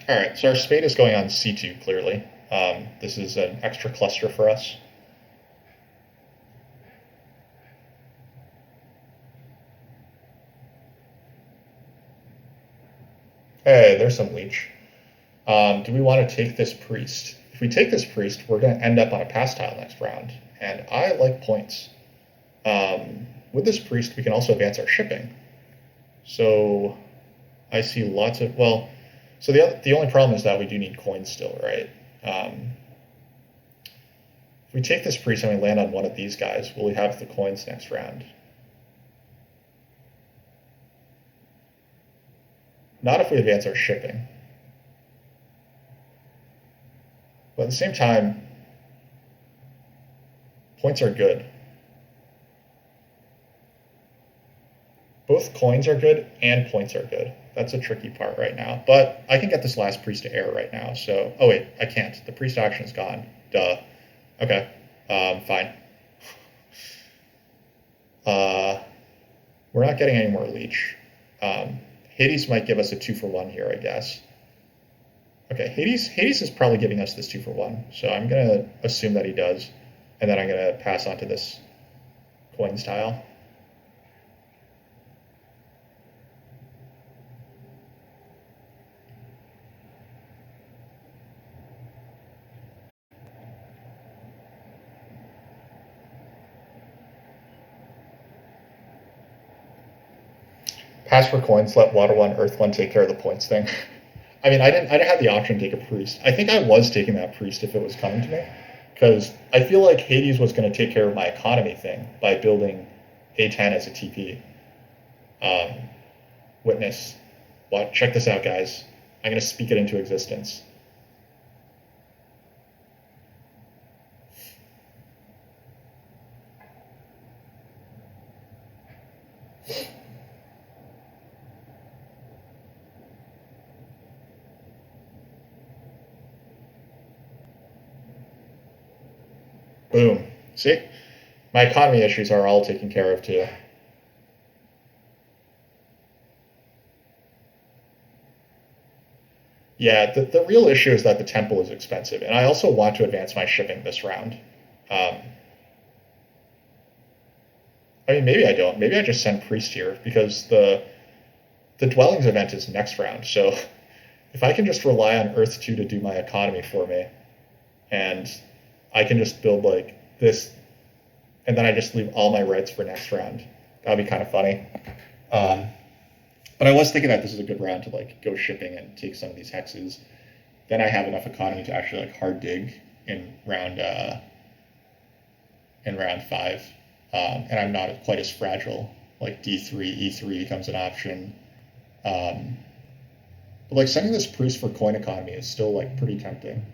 All right, so our spade is going on C2 clearly. This is an extra cluster for us. Hey, there's some leech. Do we want to take this priest? If we take this priest, we're going to end up on a pass tile next round. and I like points. With this priest, we can also advance our shipping. So I see lots of, well, so the only problem is that we do need coins still, right? If we take this priest and we land on one of these guys, will we have the coins next round? Not if we advance our shipping. But at the same time, points are good. Both coins are good and points are good. That's a tricky part right now. But I can get this last priest to air right now. So, oh wait, I can't. The priest action is gone. Duh. Okay. Fine. We're not getting any more leech. Hades might give us a 2-for-1 here, I guess. Okay, Hades is probably giving us this 2-for-1. So I'm going to assume that he does. And then I'm going to pass on to this coins tile. Pass for coins, let water one, earth one take care of the points thing. I mean, I didn't have the option to take a priest. I think I was taking that priest if it was coming to me, because I feel like Hades was going to take care of my economy thing by building A10 as a TP. Witness, check this out, guys. I'm going to speak it into existence. Boom. See? My economy issues are all taken care of too. Yeah, the real issue is that the temple is expensive, and I also want to advance my shipping this round. Um, I mean, maybe I don't. Maybe I just send priest here because the dwellings event is next round. So if I can just rely on Earth 2 to do my economy for me, and I can just build like this, and then I just leave all my reds for next round, that'd be kind of funny. But I was thinking that this is a good round to like go shipping and take some of these hexes. Then I have enough economy to actually like hard dig in round 5, and I'm not quite as fragile. Like D3, E3 becomes an option. But like sending this priest for coin economy is still like pretty tempting.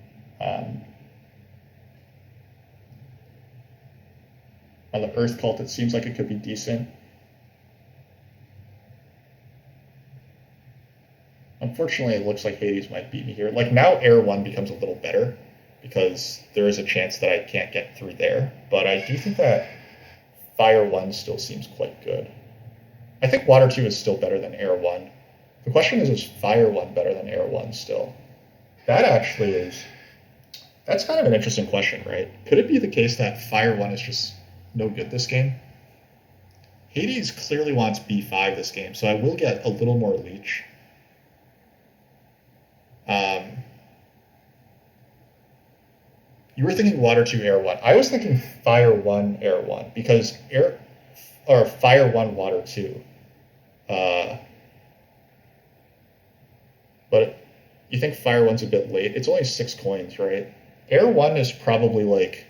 On the Earth cult, it seems like it could be decent. Unfortunately, it looks like Hades might beat me here. Like now, Air 1 becomes a little better because there is a chance that I can't get through there. But I do think that Fire 1 still seems quite good. I think Water 2 is still better than Air 1. The question is Fire 1 better than Air 1 still? That actually is... That's kind of an interesting question, right? Could it be the case that Fire 1 is just no good this game? Hades clearly wants B5 this game, so I will get a little more leech. You were thinking Water 2, Air 1. I was thinking Fire 1, Air 1, because Fire 1, Water 2. But you think Fire 1's a bit late? It's only 6 coins, right? Air 1 is probably like...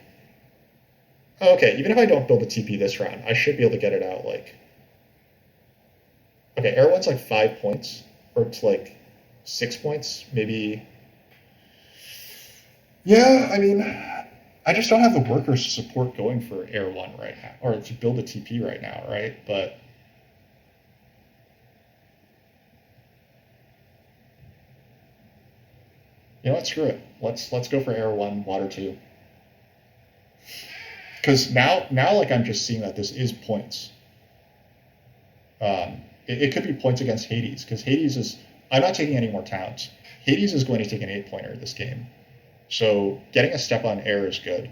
Oh, okay, even if I don't build a TP this round, I should be able to get it out like... Okay, Air 1's like 5 points, or it's like 6 points, maybe... Yeah, I mean, I just don't have the workers to support going for Air 1 right now, or to build a TP right now, right? But... You know what, screw it. Let's go for Air 1, Water 2. Because now like I'm just seeing that this is points. It could be points against Hades, because Hades is... I'm not taking any more towns. Hades is going to take an 8-pointer this game. So getting a step on air is good.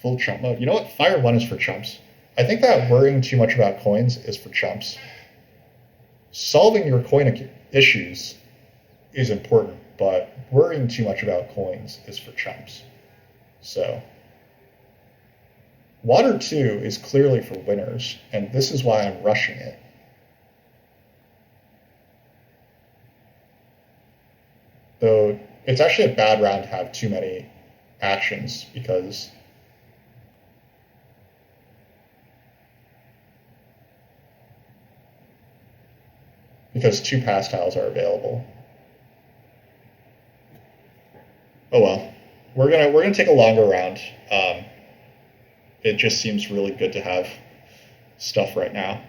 Full chump mode. You know what? Fire 1 is for chumps. I think that worrying too much about coins is for chumps. Solving your coin issues is important, but worrying too much about coins is for chumps. So Water 2 is clearly for winners, and this is why I'm rushing it. Though it's actually a bad round to have too many actions because two pass tiles are available. Oh well, we're gonna take a longer round. It just seems really good to have stuff right now.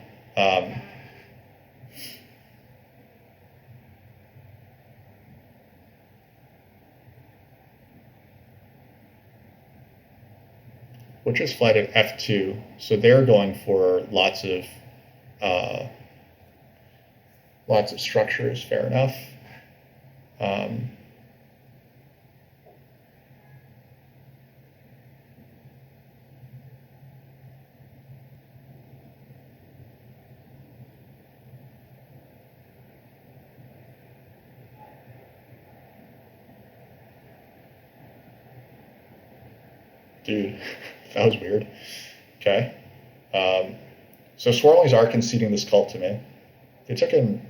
Which is flight at F2, so they're going for uh, lots of structures. Fair enough. Dude, that was weird. Okay. So Swarmlings are conceding this cult to me. They took an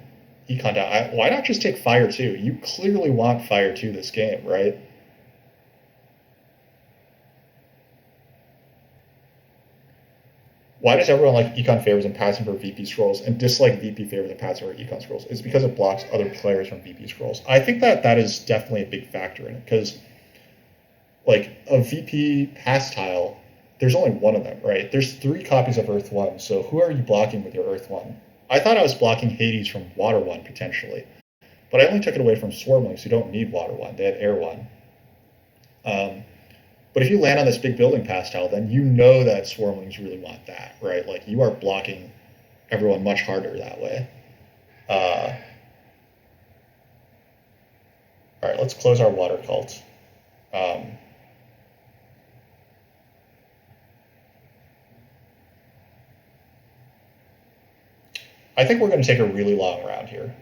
econ down. Why not just take Fire 2? You clearly want Fire 2 this game, right? Why does everyone like econ favors and passing for VP scrolls and dislike VP favors and passing for econ scrolls? It's because it blocks other players from VP scrolls. I think that is definitely a big factor in it because, like, a VP pass tile, there's only one of them, right? There's 3 copies of Earth 1, so who are you blocking with your Earth 1? I thought I was blocking Hades from Water 1 potentially, but I only took it away from Swarmlings who don't need Water 1, they had Air 1. But if you land on this big building pass tile, then you know that Swarmlings really want that, right? Like, you are blocking everyone much harder that way. All right, let's close our water cult. I think we're going to take a really long round here.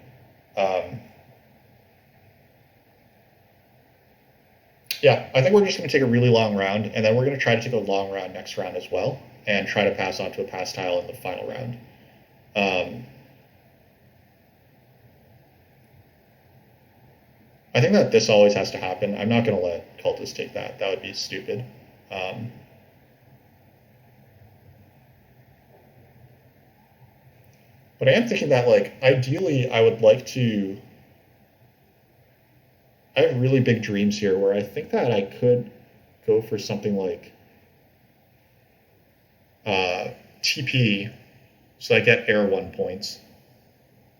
Yeah, I think we're just going to take a really long round, and then we're going to try to take a long round next round as well, and try to pass on to a pass tile in the final round. I think that this always has to happen. I'm not going to let cultists take that. That would be stupid. But I am thinking that, like, ideally, I would like to. I have really big dreams here where I think that I could go for something like TP, so I get Air 1 points,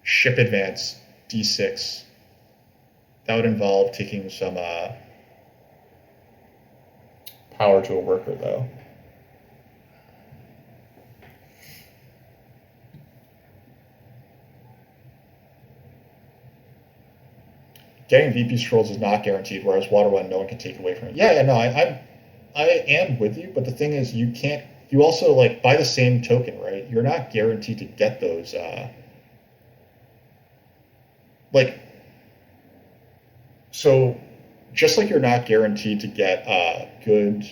ship advance D6. That would involve taking some power to a worker, though. Getting VP scrolls is not guaranteed, whereas Water 1, no one can take away from it. Yeah, no, I am with you, but the thing is, you can't. You also, like, by the same token, right? You're not guaranteed to get those. Like, so, just like you're not guaranteed to get good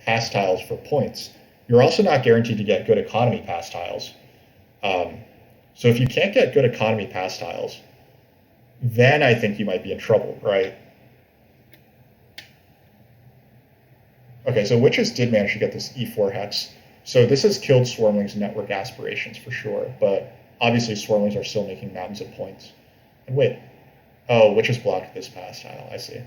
pass tiles for points, you're also not guaranteed to get good economy pass tiles. So if you can't get good economy pass tiles, then I think you might be in trouble, right? Okay, so Witches did manage to get this E4 hex. So this has killed Swarmling's network aspirations for sure, but obviously Swarmlings are still making mountains of points. And wait, oh, Witches blocked this pass tile, I see.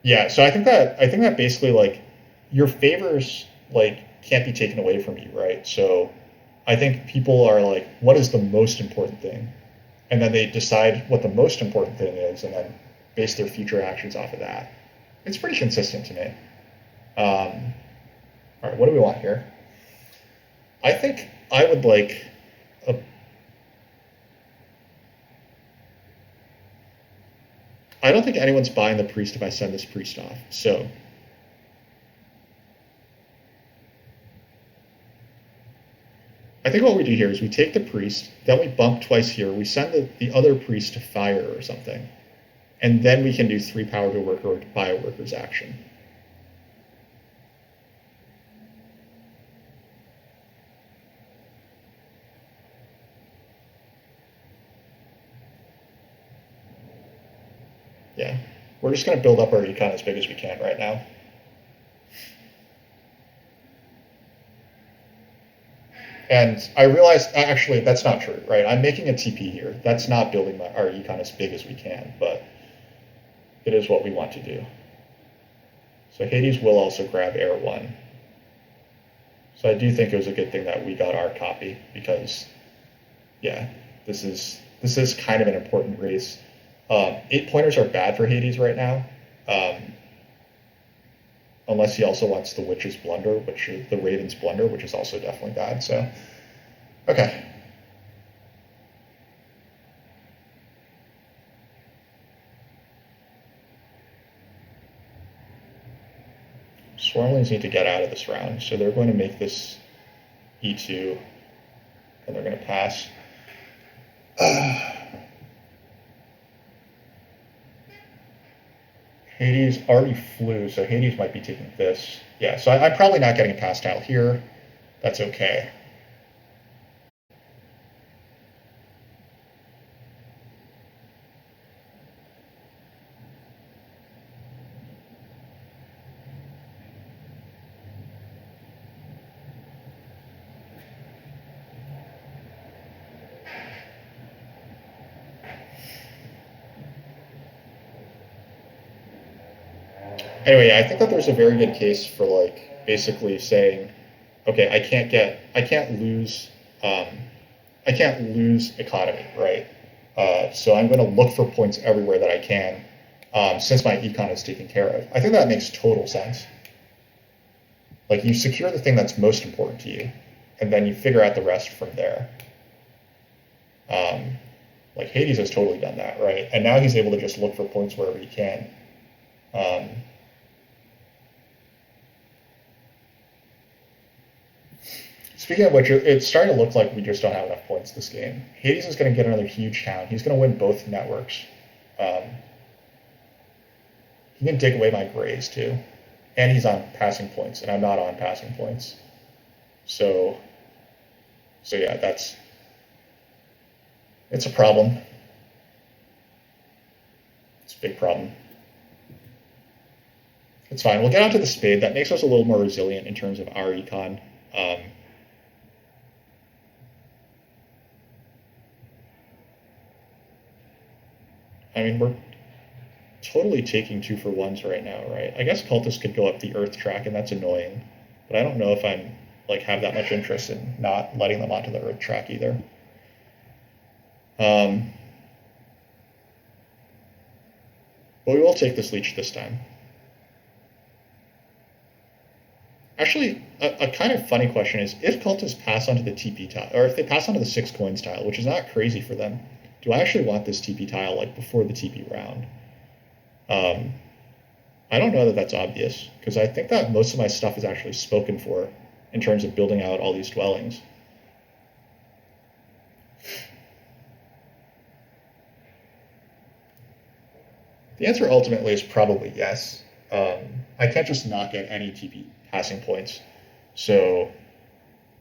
Yeah, so I think that basically, like, your favors, like, can't be taken away from you, right? So I think people are like, what is the most important thing? And then they decide what the most important thing is, and then base their future actions off of that. It's pretty consistent to me. All right, what do we want here? I think I would like a. I don't think anyone's buying the priest if I send this priest off. So I think what we do here is we take the priest, then we bump twice here, we send the other priest to fire or something, and then we can do 3 power to a worker or to buy a worker's action. Yeah, we're just going to build up our econ as big as we can right now. And I realized, actually, that's not true, right? I'm making a TP here. That's not building our econ as big as we can, but it is what we want to do. So Hades will also grab Air 1. So I do think it was a good thing that we got our copy, because, yeah, this is kind of an important race. 8 pointers are bad for Hades right now, unless he also wants the Witch's Blunder, which is the Raven's Blunder, which is also definitely bad. So, okay. Swarmlings need to get out of this round, so they're going to make this E2, and they're going to pass. Hades already flew, so Hades might be taking this. Yeah, so I'm probably not getting a pass tile here. That's okay. Anyway, I think that there's a very good case for like basically saying, okay, I um, can't lose economy, right? So I'm going to look for points everywhere that I can, since my econ is taken care of. I think that makes total sense. Like you secure the thing that's most important to you, and then you figure out the rest from there. Like Hades has totally done that, right? And now he's able to just look for points wherever he can. Um, Speaking of which, it's starting to look like we just don't have enough points this game. Hades is going to get another huge town. He's going to win both networks. He can take away my grays too, and he's on passing points, and I'm not on passing points. So yeah, it's a problem. It's a big problem. It's fine. We'll get onto the spade. That makes us a little more resilient in terms of our econ. I mean, we're totally taking 2-for-1s right now, right? I guess cultists could go up the earth track, and that's annoying. But I don't know if I'm like have that much interest in not letting them onto the earth track either. But we will take this leech this time. Actually, a kind of funny question is, if cultists pass onto the TP tile, or if they pass onto the 6 coins tile, which is not crazy for them, do I actually want this TP tile like before the TP round? I don't know that that's obvious, because I think that most of my stuff is actually spoken for in terms of building out all these dwellings. The answer ultimately is probably yes. I can't just not get any TP passing points. So,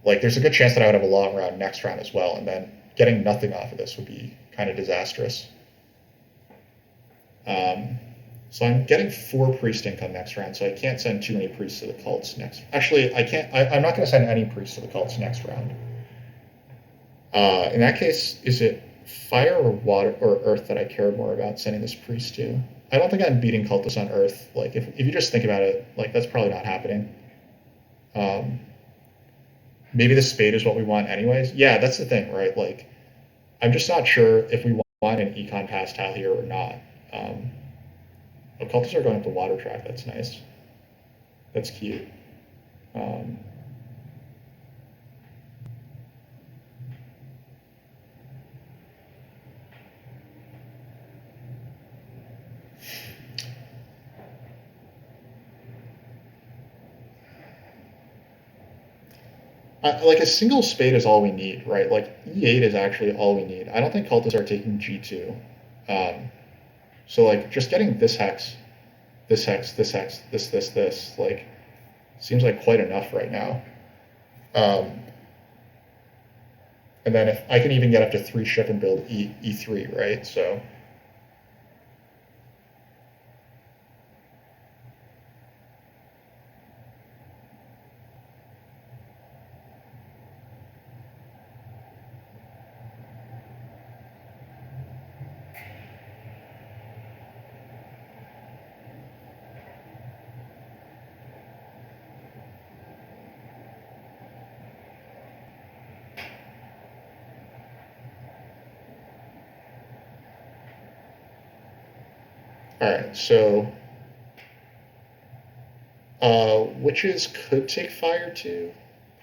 like, there's a good chance that I would have a long round next round as well, and then getting nothing off of this would be kind of disastrous. So I'm getting 4 priest income next round, so I can't send too many priests to the cults next. Actually, I can't. I'm not going to send any priests to the cults next round. In that case, is it fire or water or earth that I care more about sending this priest to? I don't think I'm beating cultists on earth. Like, if you just think about it, like, that's probably not happening. Maybe the spade is what we want anyways. Yeah, that's the thing, right? Like, I'm just not sure if we want an econ pass tile here or not. Cultists are going up the water track. That's nice. That's cute. Like a single spade is all we need, right? Like E8 is actually all we need. I don't think cultists are taking G2. Um, so like just getting this hex, this hex, this hex, this, like seems like quite enough right now. Um, and then if I can even get up to 3 ship and build E3, right? So all right, so witches could take fire too.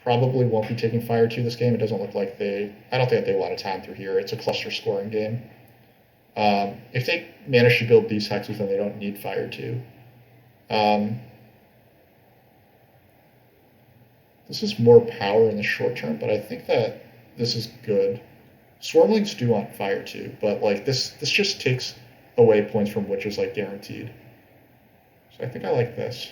Probably won't be taking fire two this game. It doesn't look like they. I don't think they want to town through here. It's a cluster scoring game. If they manage to build these hexes, then they don't need fire two. Um, this is more power in the short term, but I think that this is good. Swarmlings do want fire two, but like this just takes away points from witches like guaranteed. So I think I like this.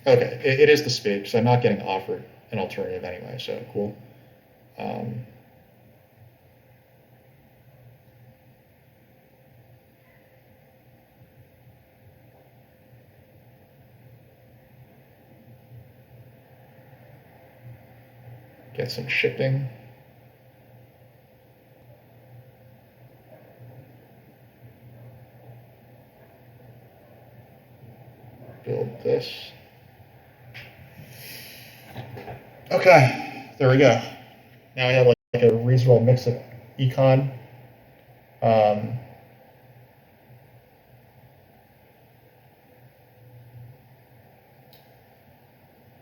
Okay, it is the spade because I'm not getting offered an alternative anyway. So cool. Um, get some shipping. Build this. Okay, there we go. Now we have like a reasonable mix of econ. Um,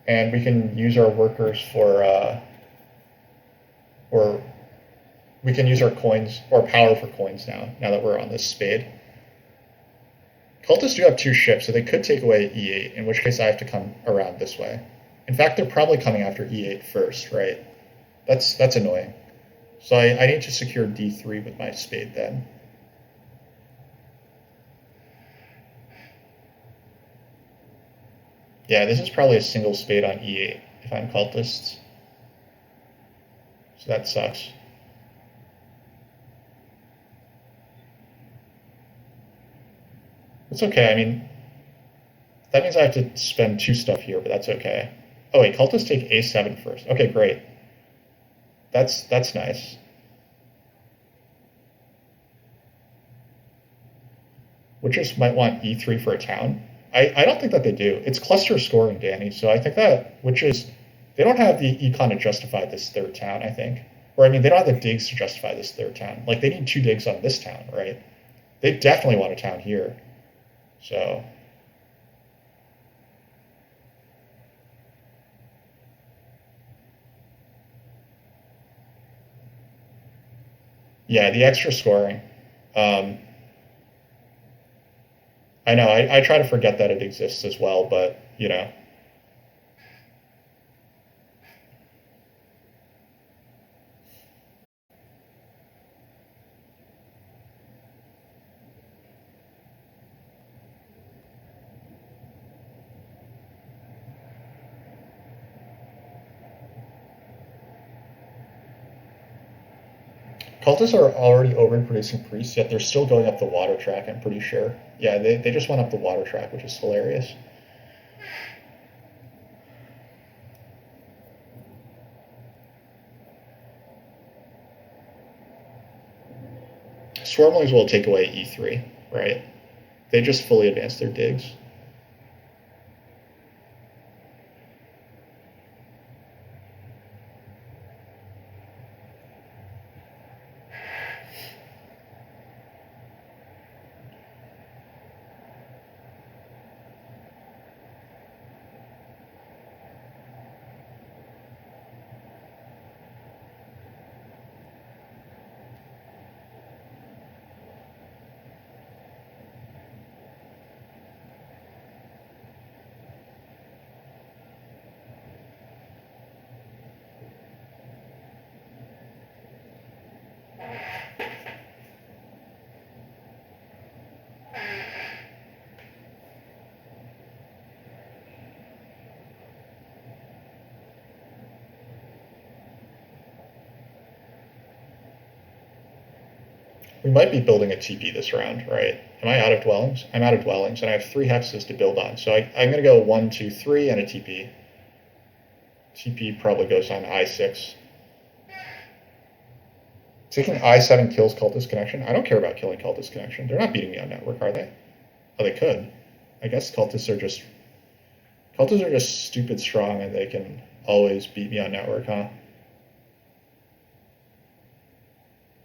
and we can use our workers for, or we can use our coins or power for coins now that we're on this spade. Cultists do have 2 ships, so they could take away E8, in which case I have to come around this way. In fact, they're probably coming after E8 first, right? That's annoying. So I need to secure D3 with my spade then. Yeah, this is probably a single spade on E8 if I'm cultists. So that sucks. It's okay. I mean, that means I have to spend 2 stuff here, but that's okay. Oh wait, cultists take A7 first. Okay, great. That's nice. Witches might want E3 for a town. I don't think that they do. It's cluster scoring, Danny. So I think that witches they don't have the econ to justify this third town. I think, or I mean, they don't have the digs to justify this third town. Like they need 2 digs on this town, right? They definitely want a town here. So yeah, the extra scoring. Um, I know. I try to forget that it exists as well, but cultists are already overproducing priests, yet they're still going up the water track, I'm pretty sure. Yeah, they just went up the water track, which is hilarious. Swarmlings will take away E3, right? They just fully advance their digs. We might be building a TP this round, right? Am I out of dwellings? I'm out of dwellings, and I have 3 hexes to build on. So I'm going to go 1, 2, 3, and a TP. TP probably goes on I6. Taking I7 kills cultist connection. I don't care about killing cultist connection. They're not beating me on network, are they? Oh, they could. I guess cultists are just stupid strong, and they can always beat me on network, huh?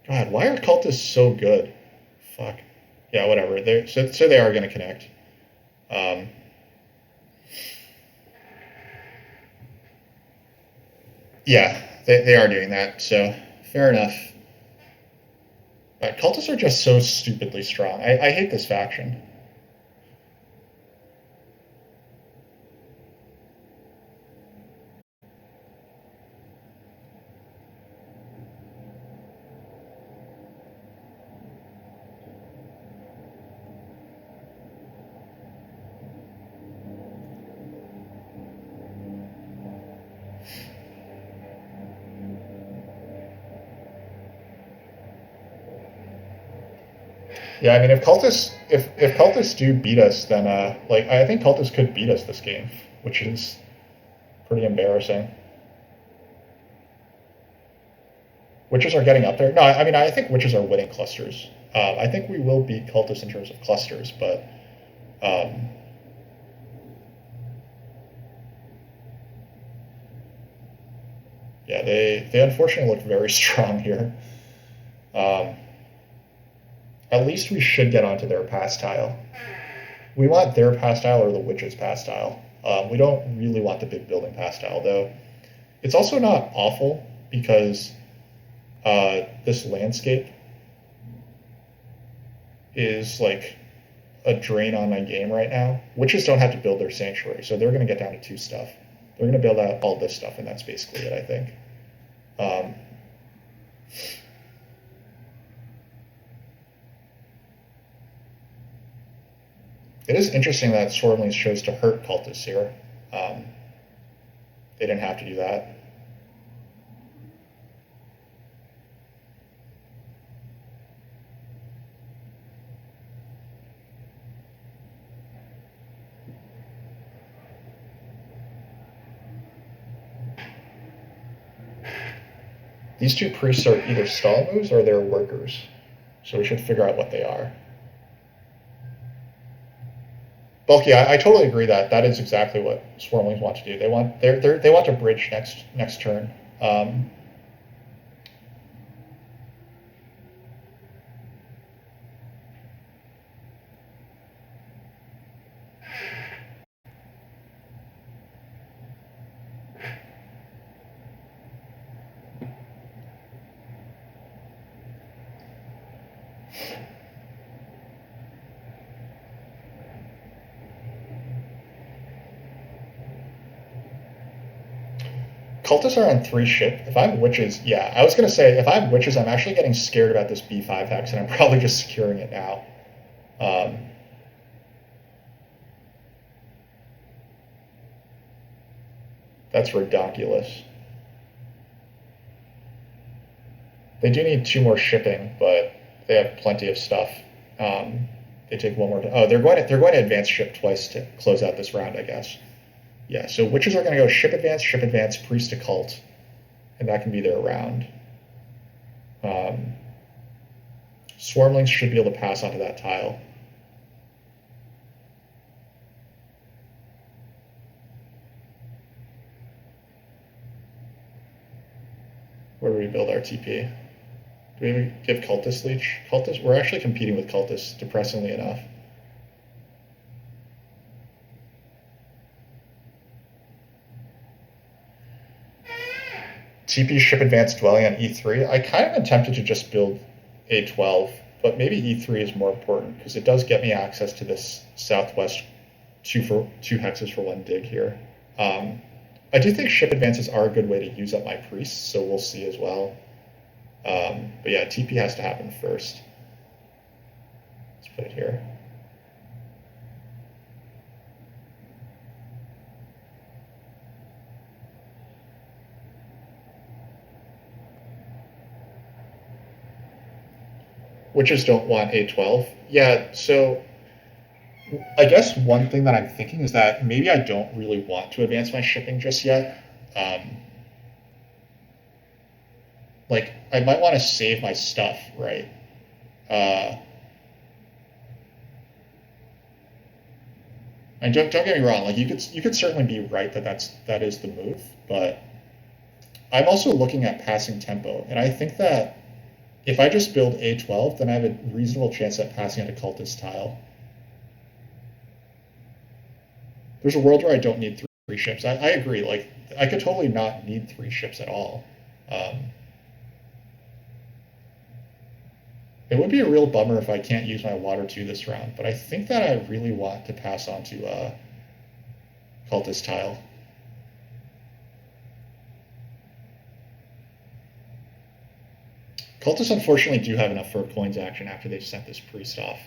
God, why are cultists so good? Fuck. Yeah, whatever. So they are going to connect. Yeah, they are doing that. So fair enough. But cultists are just so stupidly strong. I hate this faction. Yeah, I mean, if cultists do beat us, then like I think cultists could beat us this game, which is pretty embarrassing. Witches are getting up there. No, I mean I think witches are winning clusters. I think we will beat cultists in terms of clusters, but um, yeah, they unfortunately look very strong here. Um, at least we should get onto their pass tile. We want their pass tile or the witch's pass tile. We don't really want the big building pass tile, though. It's also not awful because this landscape is like a drain on my game right now. Witches don't have to build their sanctuary, so they're going to get down to 2 stuff. They're going to build out all this stuff, and that's basically it, I think. It is interesting that Swarmlings chose to hurt cultists here. They didn't have to do that. These 2 priests are either stall moves or they're workers, so we should figure out what they are. Bulky, I totally agree that that is exactly what Swarmlings want to do. They want to bridge next turn. Cultists are on 3 ship. If I'm witches, yeah, I was gonna say if I'm witches, I'm actually getting scared about this B5 hex, and I'm probably just securing it now. That's ridiculous. They do need 2 more shipping, but they have plenty of stuff. They take 1 more. Oh, they're going to advance ship twice to close out this round, I guess. Yeah, so witches are going to go ship, advance, priest to cult, and that can be their round. Swarmlings should be able to pass onto that tile. Where do we build our TP? Do we give cultist leech? Cultist, we're actually competing with cultists, depressingly enough. TP ship advance dwelling on E3. I kind of am tempted to just build A12, but maybe E3 is more important because it does get me access to this southwest 2 hexes for 1 dig here. I do think ship advances are a good way to use up my priests, so we'll see as well. But yeah, TP has to happen first. Let's put it here. Witches don't want A12. Yeah, so I guess one thing that I'm thinking is that maybe I don't really want to advance my shipping just yet. Um, like, I might want to save my stuff, right? Uh, and don't get me wrong, like you could certainly be right that that is the move, but I'm also looking at passing tempo, and I think that if I just build A12, then I have a reasonable chance at passing at a cultist tile. There's a world where I don't need three ships. I agree. Like I could totally not need three ships at all. Um, it would be a real bummer if I can't use my water 2 this round, but I think that I really want to pass on to cultist tile. Cultists unfortunately do have enough for a coins action after they've sent this priest off.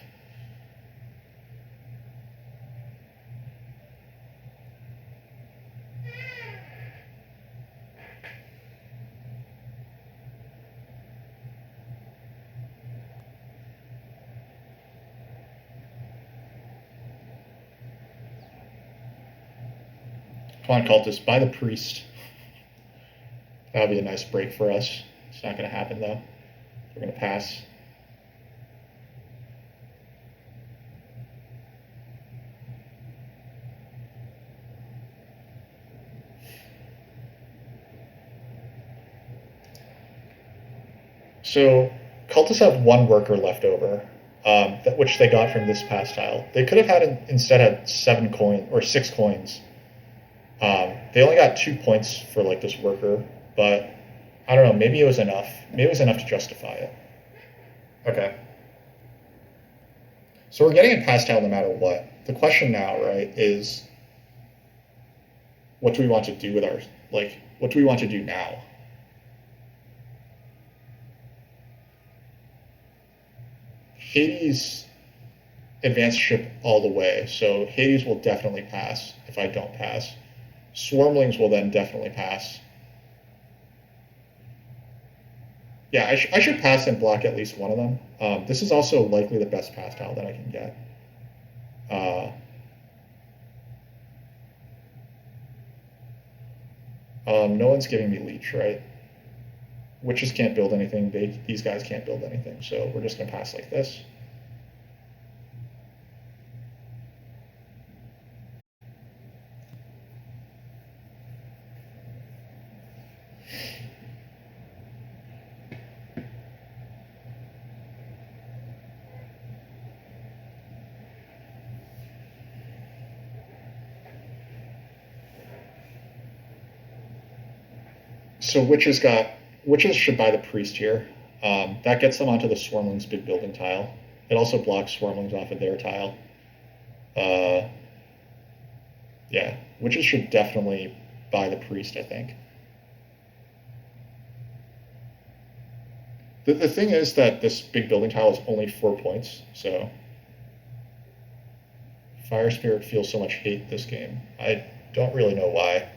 Come on, cultists, buy the priest. That would be a nice break for us. It's not going to happen though. We're going to pass. So cultists have one worker left over, which they got from this past tile. They could have instead had 7 coin or 6 coins. They only got 2 points for like this worker, but I don't know. Maybe it was enough. Maybe it was enough to justify it. Okay. So we're getting a past tile no matter what. The question now, right, is what do we want to do with our what do we want to do now? Hades advanced ship all the way, so Hades will definitely pass if I don't pass. Swarmlings will then definitely pass. Yeah, I should pass and block at least one of them. This is also likely the best pass tile that I can get. No one's giving me leech, right? Witches can't build anything. These guys can't build anything, so we're just gonna pass like this. So witches should buy the priest here. That gets them onto the swarmlings big building tile. It also blocks swarmlings off of their tile. Uh, yeah, witches should definitely buy the priest, I think. The thing is that this big building tile is only 4 points, so Fire Spirit feels so much hate this game. I don't really know why.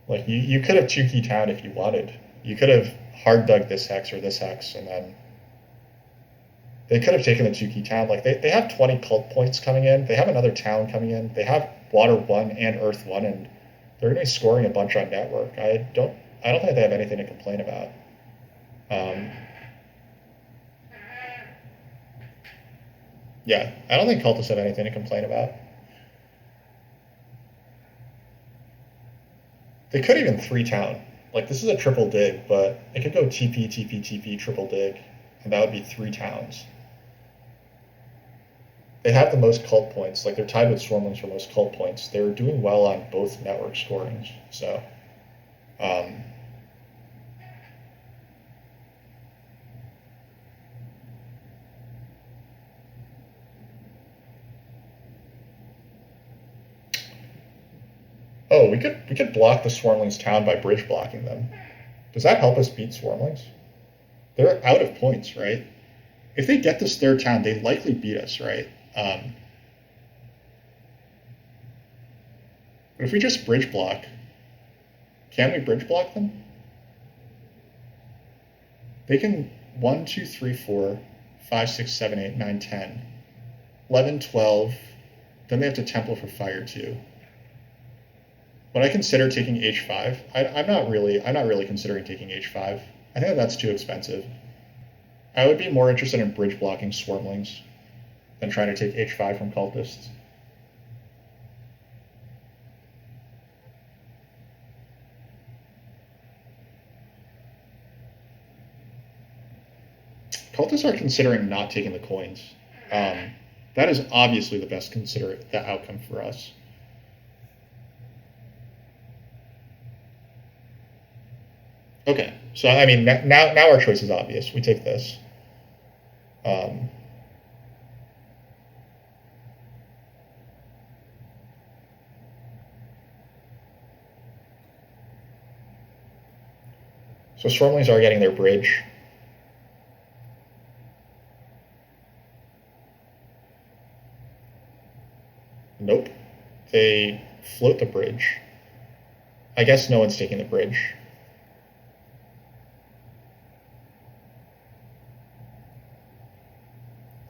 Like you could have 2-key town if you wanted. You could have hard dug this hex or this hex, and then they could have taken the 2-key town. Like they have 20 cult points coming in. They have another town coming in. They have water 1 and earth 1, and they're going to be scoring a bunch on network. I don't think they have anything to complain about. Yeah, I don't think cultists have anything to complain about. They could even 3 town. Like this is a triple dig, but it could go TP, TP, TP, triple dig, and that would be 3 towns. They have the most cult points. Like they're tied with Swarmlings for most cult points. They're doing well on both network scorings. So, um, oh, we could block the Swarmlings town by bridge blocking them. Does that help us beat Swarmlings? They're out of points, right? If they get this third town, they likely beat us, right? But if we just bridge block, can we bridge block them? They can 1, 2, 3, 4, 5, 6, 7, 8, 9, 10. 11, 12. Then they have to temple for fire too. Would I consider taking h5? I'm not really considering taking h5. I think that's too expensive. I would be more interested in bridge blocking swarmlings than trying to take h5 from cultists. Cultists are considering not taking the coins. That is obviously the best the outcome for us. Okay, so I mean now our choice is obvious. We take this. So Swarmlings are getting their bridge. Nope. They float the bridge. I guess no one's taking the bridge.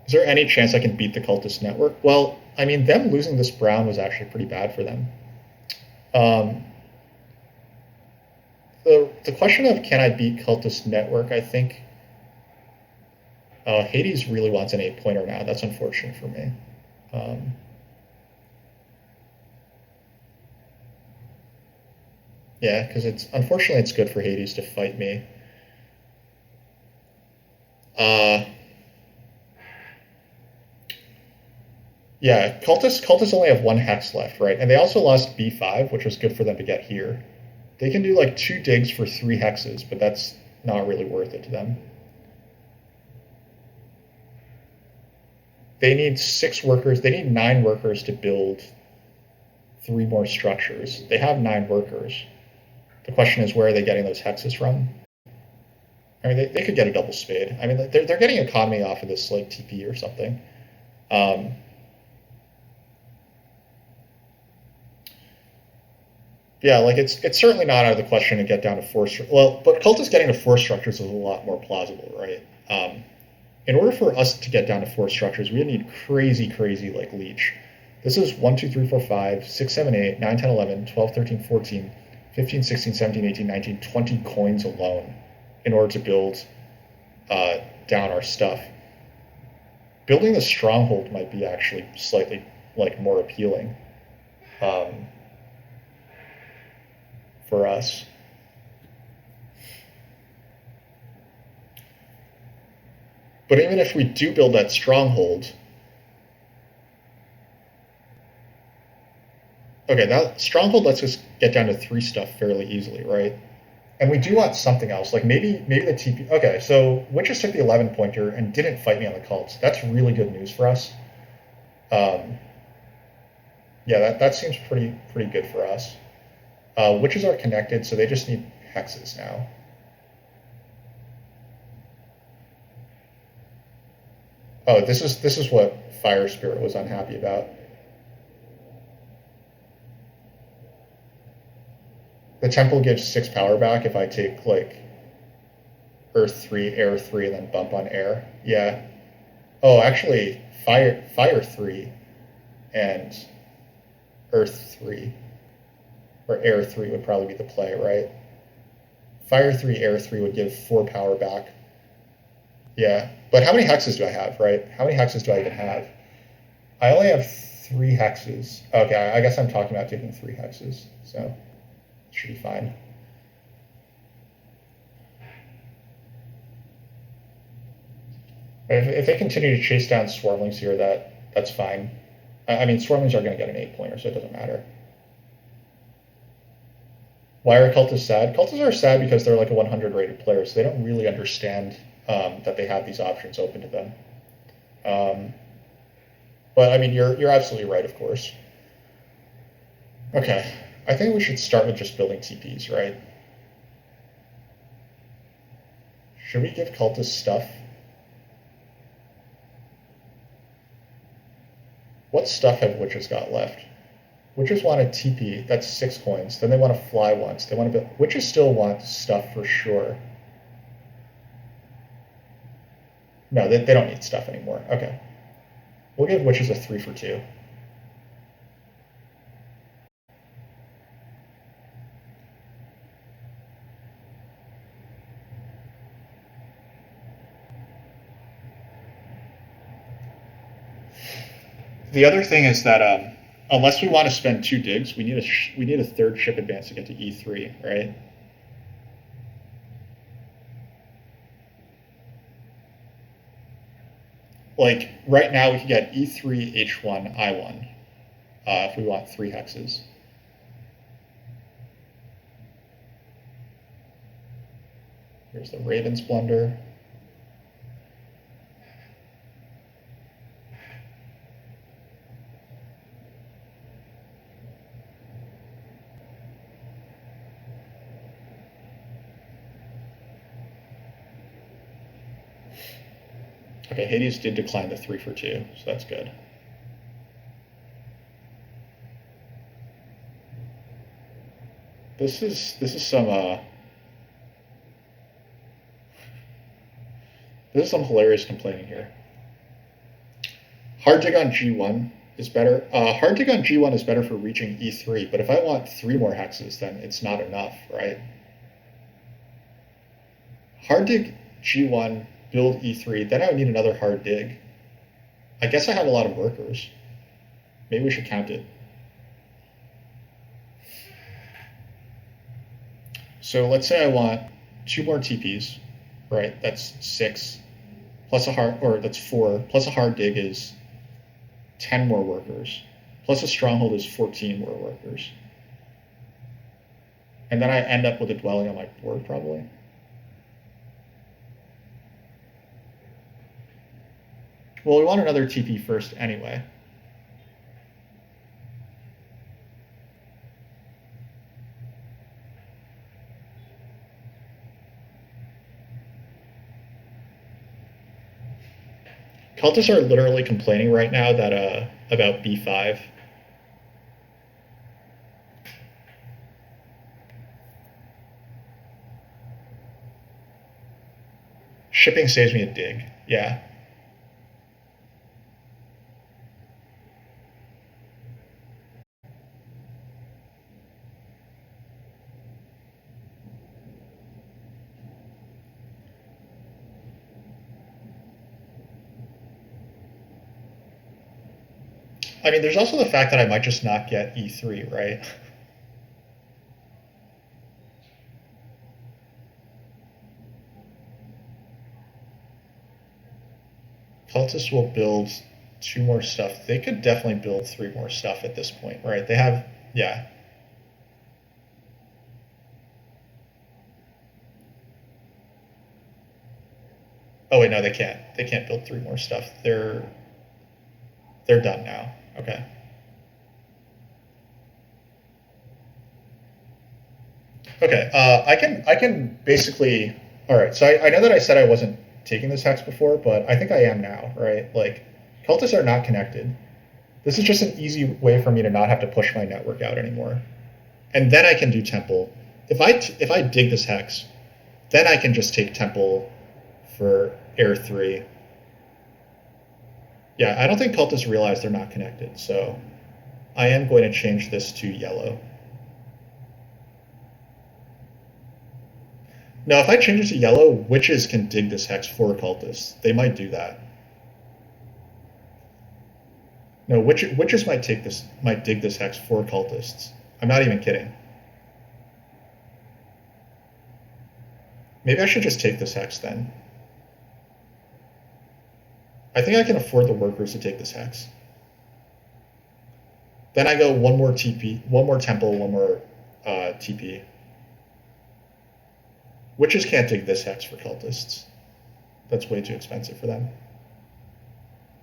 Is there any chance I can beat the cultist network? Well, I mean, them losing this brown was actually pretty bad for them. The question of can I beat cultist network, I think Hades really wants an 8-pointer now. That's unfortunate for me. Yeah, because unfortunately it's good for Hades to fight me. Yeah, cultists only have 1 hex left, right? And they also lost B5, which was good for them to get here. They can do like 2 digs for 3 hexes, but that's not really worth it to them. They need 6 workers. They need 9 workers to build 3 more structures. They have 9 workers. The question is, where are they getting those hexes from? I mean, they could get a double spade. I mean, they're getting economy off of this like TP or something. Yeah, like it's certainly not out of the question to get down to 4. Well, but cultists getting to 4 structures is a lot more plausible, right? In order for us to get down to 4 structures, we need crazy like leech. This is 1, 2, 3, 4, 5, 6, 7, 8, 9, 10, 11, 12, 13, 14, 15, 16, 17, 18, 19, 20 coins alone in order to build down our stuff. Building the stronghold might be actually slightly like more appealing for us. But even if we do build that stronghold, okay, that stronghold lets us get down to 3 stuff fairly easily, right? And we do want something else, like maybe the TP. Okay, so Witches took the 11-pointer and didn't fight me on the cults. That's really good news for us. Yeah, that seems pretty good for us. Witches are connected, so they just need hexes now. Oh, this is what Fire Spirit was unhappy about. The temple gives 6 power back if I take like Earth 3, Air 3, and then bump on Air. Yeah. Oh, actually, Fire 3 and Earth 3 or Air 3 would probably be the play, right? Fire 3, Air 3 would give 4 power back. Yeah, but how many hexes do I have, right? How many hexes do I even have? I only have 3 hexes. Okay, I guess I'm talking about taking 3 hexes, so it should be fine. If they continue to chase down Swarmlings here, that's fine. I mean, Swarmlings are going to get an 8-pointer, so it doesn't matter. Why are cultists sad? Cultists are sad because they're like a 100 rated player, so they don't really understand that they have these options open to them. But I mean, you're absolutely right, of course. Okay, I think we should start with just building TPs, right? Should we give cultists stuff? What stuff have witches got left? Witches want a TP, that's 6 coins. Then they want to fly once. They want to build. Witches still want stuff for sure. No, they don't need stuff anymore. Okay. We'll give witches a 3 for 2. The other thing is that unless we want to spend 2 digs, we need a third ship advance to get to E3, right? Like right now, we can get E3, H1, I1 if we want 3 hexes. Here's the Raven's Blunder. Okay, Hades did decline the 3 for 2, so that's good. This is some hilarious complaining here. Hard dig on G1 is better. Hard dig on G1 is better for reaching E3, but if I want 3 more hexes, then it's not enough, right? Hard dig G1, build E3, then I would need another hard dig. I guess I have a lot of workers. Maybe we should count it. So let's say I want 2 more TPs, right? That's 6. Plus a hard, or that's 4. Plus a hard dig is 10 more workers. Plus a stronghold is 14 more workers. And then I end up with a dwelling on my board, probably. Well, we want another TP first anyway. Cultists are literally complaining right now that about B5. Shipping saves me a dig. Yeah. I mean, there's also the fact that I might just not get E3, right? Cultists will build 2 more stuff. They could definitely build 3 more stuff at this point, right? They have, yeah. Oh wait, no, they can't. They can't build 3 more stuff. They're done now. Okay. Okay. I can basically. All right. So I know that I said I wasn't taking this hex before, but I think I am now. Right? Like, cultists are not connected. This is just an easy way for me to not have to push my network out anymore, and then I can do temple. If I dig this hex, then I can just take temple for air 3. Yeah, I don't think cultists realize they're not connected, so I am going to change this to yellow. Now, if I change it to yellow, witches can dig this hex for cultists. They might do that. No, witches might dig this hex for cultists. I'm not even kidding. Maybe I should just take this hex then. I think I can afford the workers to take this hex. Then I go 1 more TP, 1 more temple, 1 more TP. Witches can't dig this hex for cultists. That's way too expensive for them.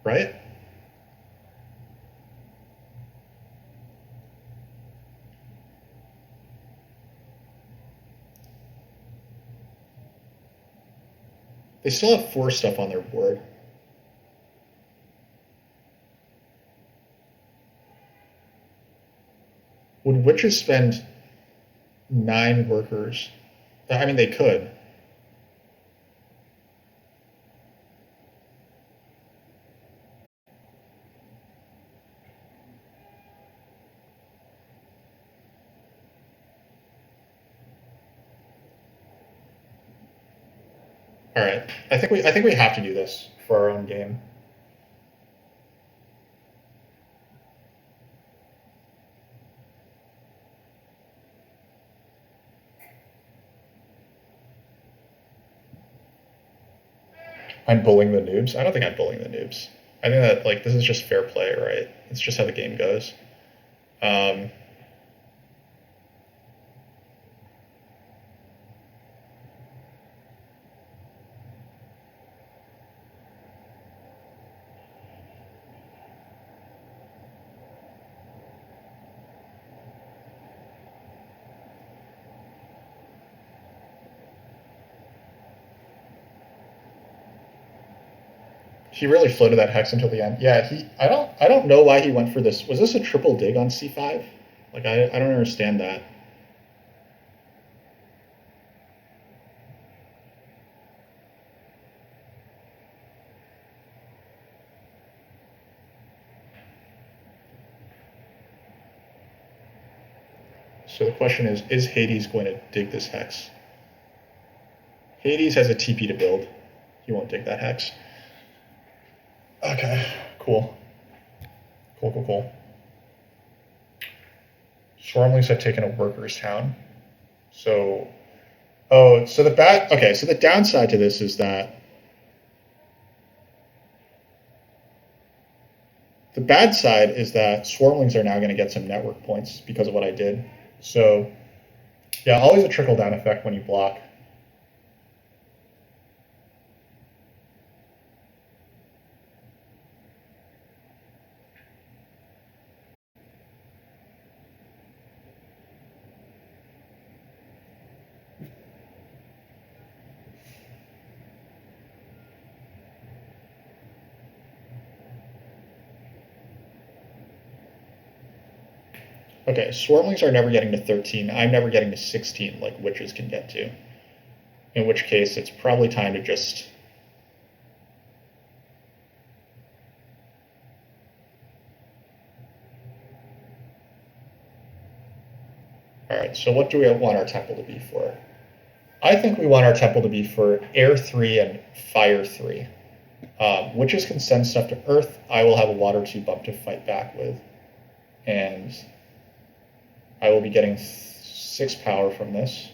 Right? They still have 4 stuff on their board. Would witches spend 9 workers? I mean, they could. All right. I think we have to do this for our own game. I'm bullying the noobs. I don't think I'm bullying the noobs. I think that like this is just fair play, right? It's just how the game goes. Um, he really floated that hex until the end. Yeah, he. I don't know why he went for this. Was this a triple dig on c5? Like I don't understand that. So the question is Hades going to dig this hex? Hades has a TP to build. He won't dig that hex. Okay, cool. Cool, cool, cool. Swarmlings have taken a workers' town. So, oh, so so the downside to this is that the bad side is that Swarmlings are now going to get some network points because of what I did. So, yeah, always a trickle down effect when you block. Okay, Swarmlings are never getting to 13. I'm never getting to 16 like witches can get to. In which case, it's probably time to just. Alright, so what do we want our temple to be for? I think we want our temple to be for air 3 and fire 3. Witches can send stuff to earth. I will have a water 2 bump to fight back with. And I will be getting 6 power from this.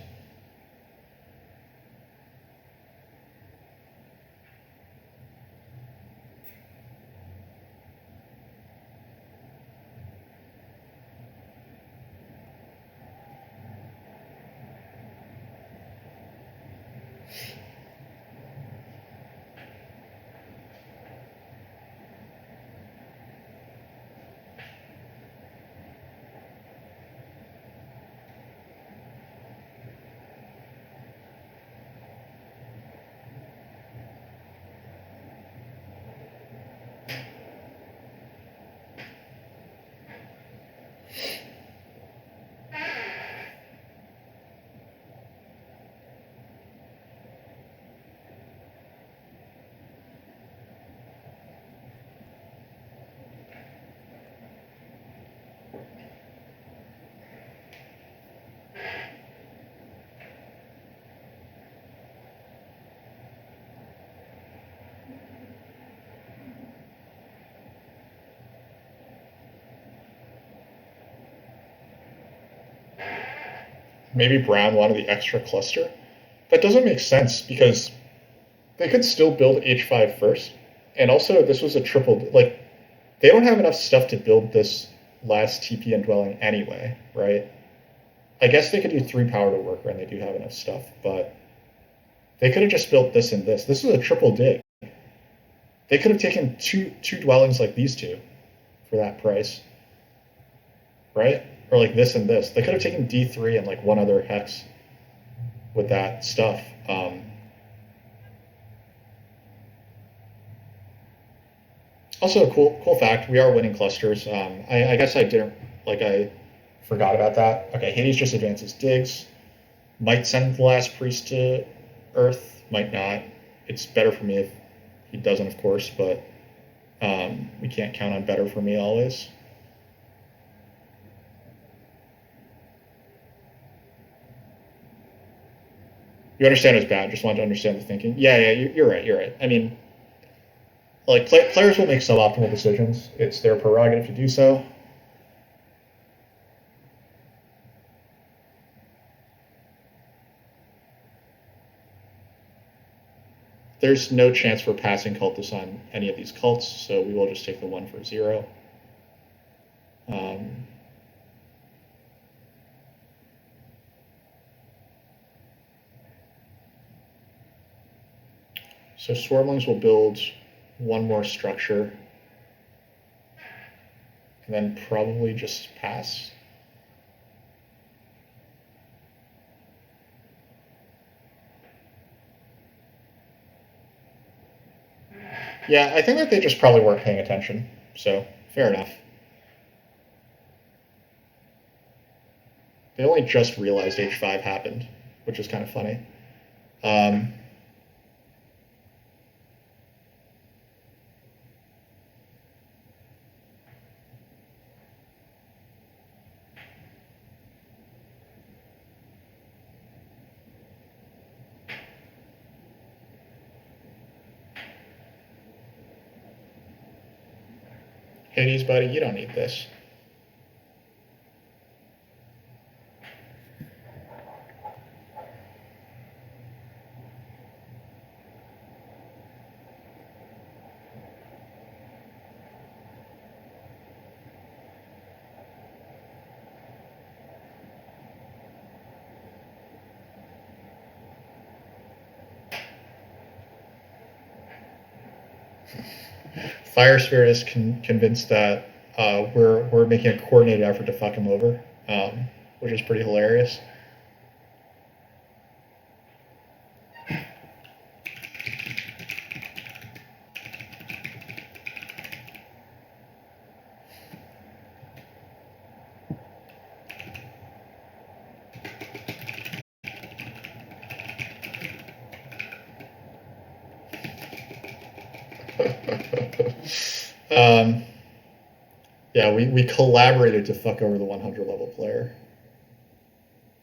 Maybe brown wanted the extra cluster. That doesn't make sense because they could still build H5 first. And also, this was a triple. Like, they don't have enough stuff to build this last TP and dwelling anyway, right? I guess they could do 3 power to worker and they do have enough stuff, but they could have just built this and this. This is a triple dig. They could have taken two dwellings like these two for that price, right? Or like this and this. They could have taken D3 and like one other hex with that stuff. Also, a cool fact: we are winning clusters. I guess I didn't I forgot about that. Okay, Hades just advances digs. Might send the last priest to Earth. Might not. It's better for me if he doesn't, of course, but we can't count on better for me always. You understand it was bad. Just wanted to understand the thinking. Yeah, yeah, you're right. You're right. I mean, like players will make suboptimal decisions. It's their prerogative to do so. There's no chance for passing cultists on any of these cults, so we will just take the 1 for 0. So swarmlings will build one more structure and then probably just pass. Yeah, I think that they just probably weren't paying attention, so fair enough. They only just realized H5 happened, which is kind of funny. Hades, buddy, you don't need this. Fire Spirit is convinced that we're making a coordinated effort to fuck him over, which is pretty hilarious. Yeah, we collaborated to fuck over the 100 level player.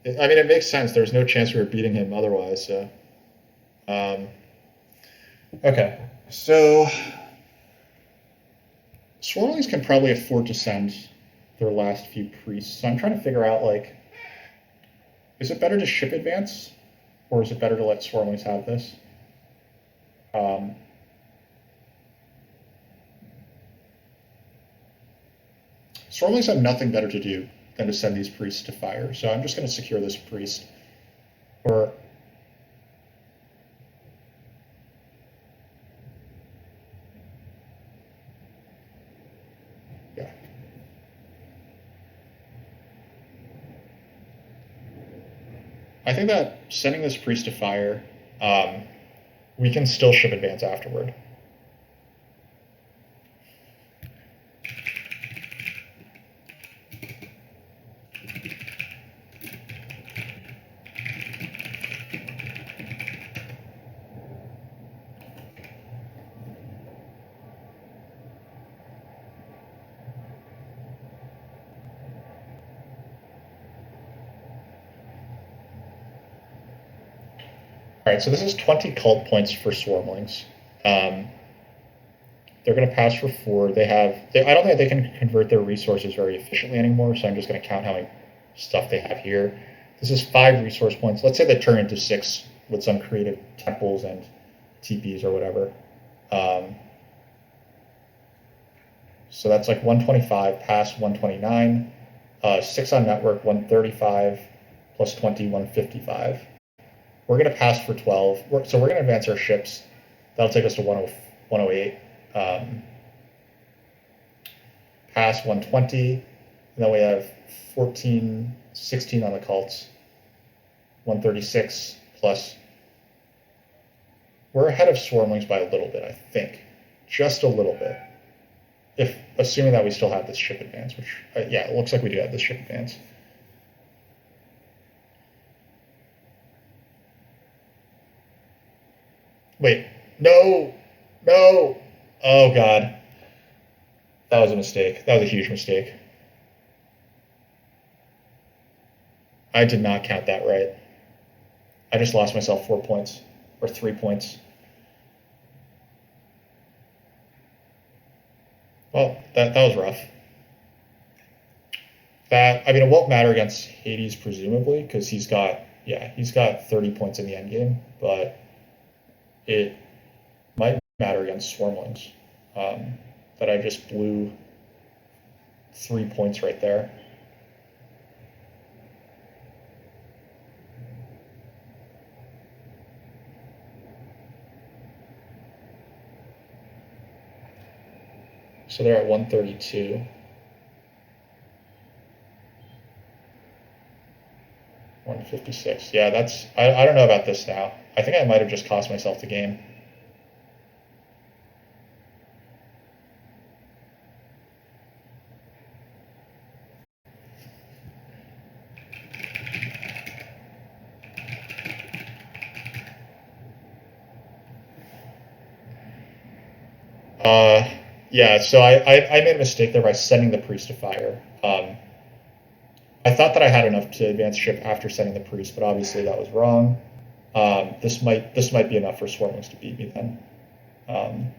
I mean, it makes sense. There's no chance we were beating him otherwise. So, okay, so Swarmlings can probably afford to send their last few priests. So I'm trying to figure out, like, is it better to ship advance, or is it better to let Swarmlings have this? Swarmlings have nothing better to do than to send these priests to fire. So I'm just going to secure this priest. Or yeah. I think that sending this priest to fire, we can still ship advance afterward. All right, so this is 20 cult points for Swarmlings. They're going to pass for 4. I don't think they can convert their resources very efficiently anymore, so I'm just going to count how much stuff they have here. This is 5 resource points. Let's say they turn into 6 with some creative temples and TPs or whatever. So that's like 125 past 129. 6 on network, 135 plus 20, 155. We're going to pass for 12. So we're going to advance our ships. That'll take us to 108. Pass 120. And then we have 14, 16 on the cults. 136 plus. We're ahead of Swarmlings by a little bit, I think. Just a little bit. If assuming that we still have this ship advance, which, yeah, it looks like we do have this ship advance. Wait, no, no. Oh, God. That was a mistake. That was a huge mistake. I did not count that right. I just lost myself 4 points or 3 points. Well, that was rough. That I mean, it won't matter against Hades presumably because he's got 30 points in the end game, but it might matter against swarmlings. Um, that I just blew 3 points right there. So they're at 132. 156. Yeah, I don't know about this now. I think I might have just cost myself the game. Uh, yeah, so I made a mistake there by setting the priest to fire. I thought that I had enough to advance ship after setting the priest, but obviously that was wrong. This might be enough for Swarmlings to beat me then. Um,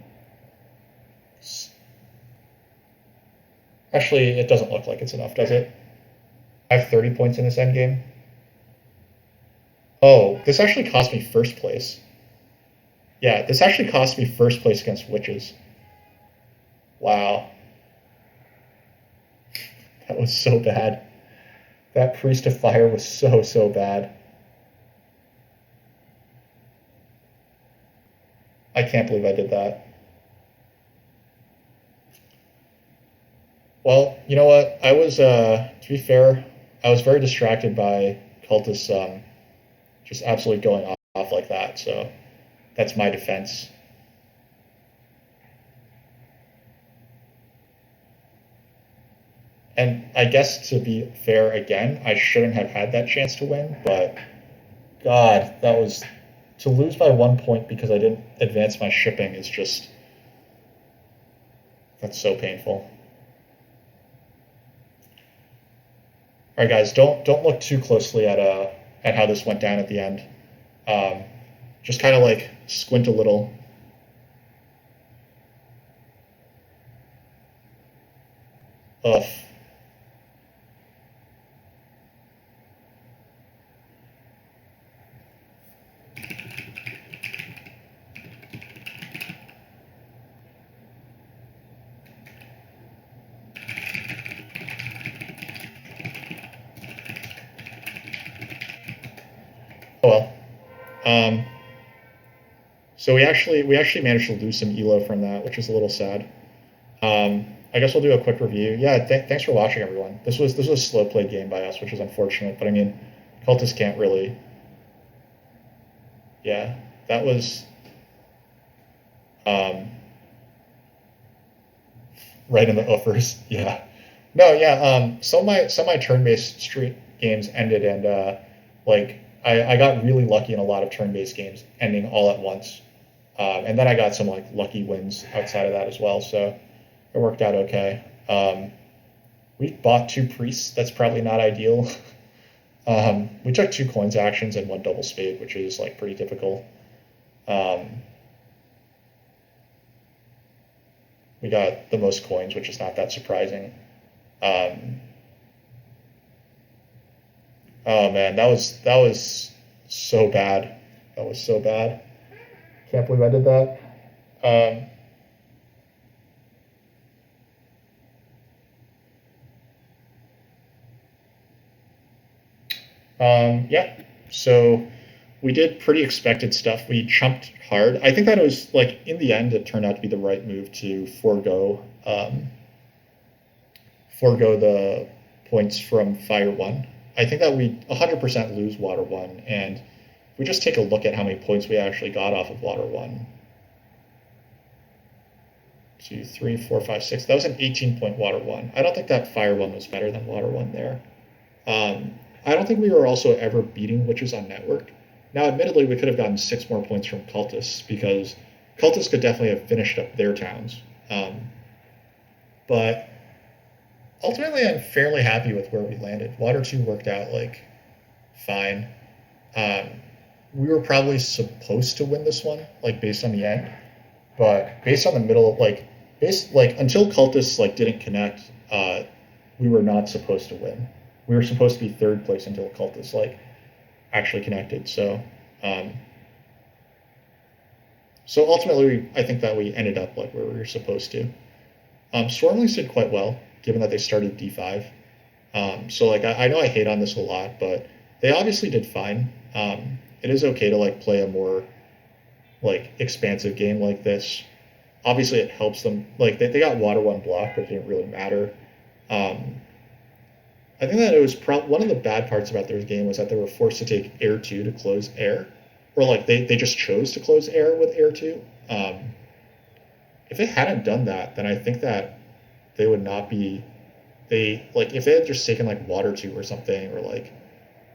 Actually, it doesn't look like it's enough, does it? I have 30 points in this endgame. Oh, this actually cost me first place. Yeah, this actually cost me first place against witches. Wow, that was so bad. That priest of fire was so bad. I can't believe I did that. Well, you know what? To be fair, I was very distracted by cultists just absolutely going off like that. So that's my defense. And I guess to be fair again, I shouldn't have had that chance to win, but God, that was to lose by 1 point because I didn't advance my shipping is just that's so painful. All right, guys, don't look too closely at how this went down at the end. Um, just kind of like squint a little. Ugh. Oh well. Um, so we actually managed to lose some elo from that, which is a little sad. I guess we'll do a quick review. Yeah, thanks for watching, everyone. This was a slow play game by us, which is unfortunate. But I mean, cultists can't really. Yeah, that was um, right in the offers. Yeah. No, yeah. Some of my turn-based street games ended, and like I got really lucky in a lot of turn-based games ending all at once, and then I got some like lucky wins outside of that as well. So it worked out okay. We bought two priests. That's probably not ideal. We took two coins actions and one double spade, which is like pretty typical. Um, we got the most coins, which is not that surprising. Um, oh man, that was so bad. That was so bad. Can't believe I did that. Um, yeah. So we did pretty expected stuff. We chumped hard. I think that it was like in the end, it turned out to be the right move to forego the points from Fire One. I think that we 100% lose Water One, and if we just take a look at how many points we actually got off of Water One. 2, 3, 4, 5, 6. That was an 18-point Water One. I don't think that Fire One was better than Water One there. Um, I don't think we were also ever beating Witches on Network. Now, admittedly, we could have gotten 6 more points from Cultists because Cultists could definitely have finished up their towns. Um, but ultimately, I'm fairly happy with where we landed. Water 2 worked out like fine. Um, we were probably supposed to win this one, like based on the end, but based on the middle, like until cultists like didn't connect, we were not supposed to win. We were supposed to be third place until cultists like actually connected. Um, so ultimately, I think that we ended up like where we were supposed to. Swarmlings did quite well, given that they started D5. So like I know I hate on this a lot, but they obviously did fine. It is okay to like play a more like expansive game like this. Obviously, it helps them. Like they got water one block, but it didn't really matter. Um, I think that it was one of the bad parts about their game was that they were forced to take air two to close air, or like they just chose to close air with air two. If they hadn't done that, then I think that they would not be they like if they had just taken like water two or something, or like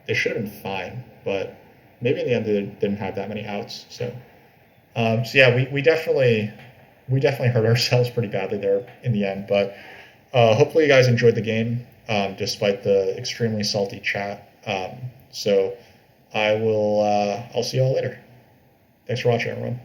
they should have been fine. But maybe in the end they didn't have that many outs. So yeah, we definitely hurt ourselves pretty badly there in the end. But hopefully you guys enjoyed the game, despite the extremely salty chat. So I'll see you all later. Thanks for watching, everyone.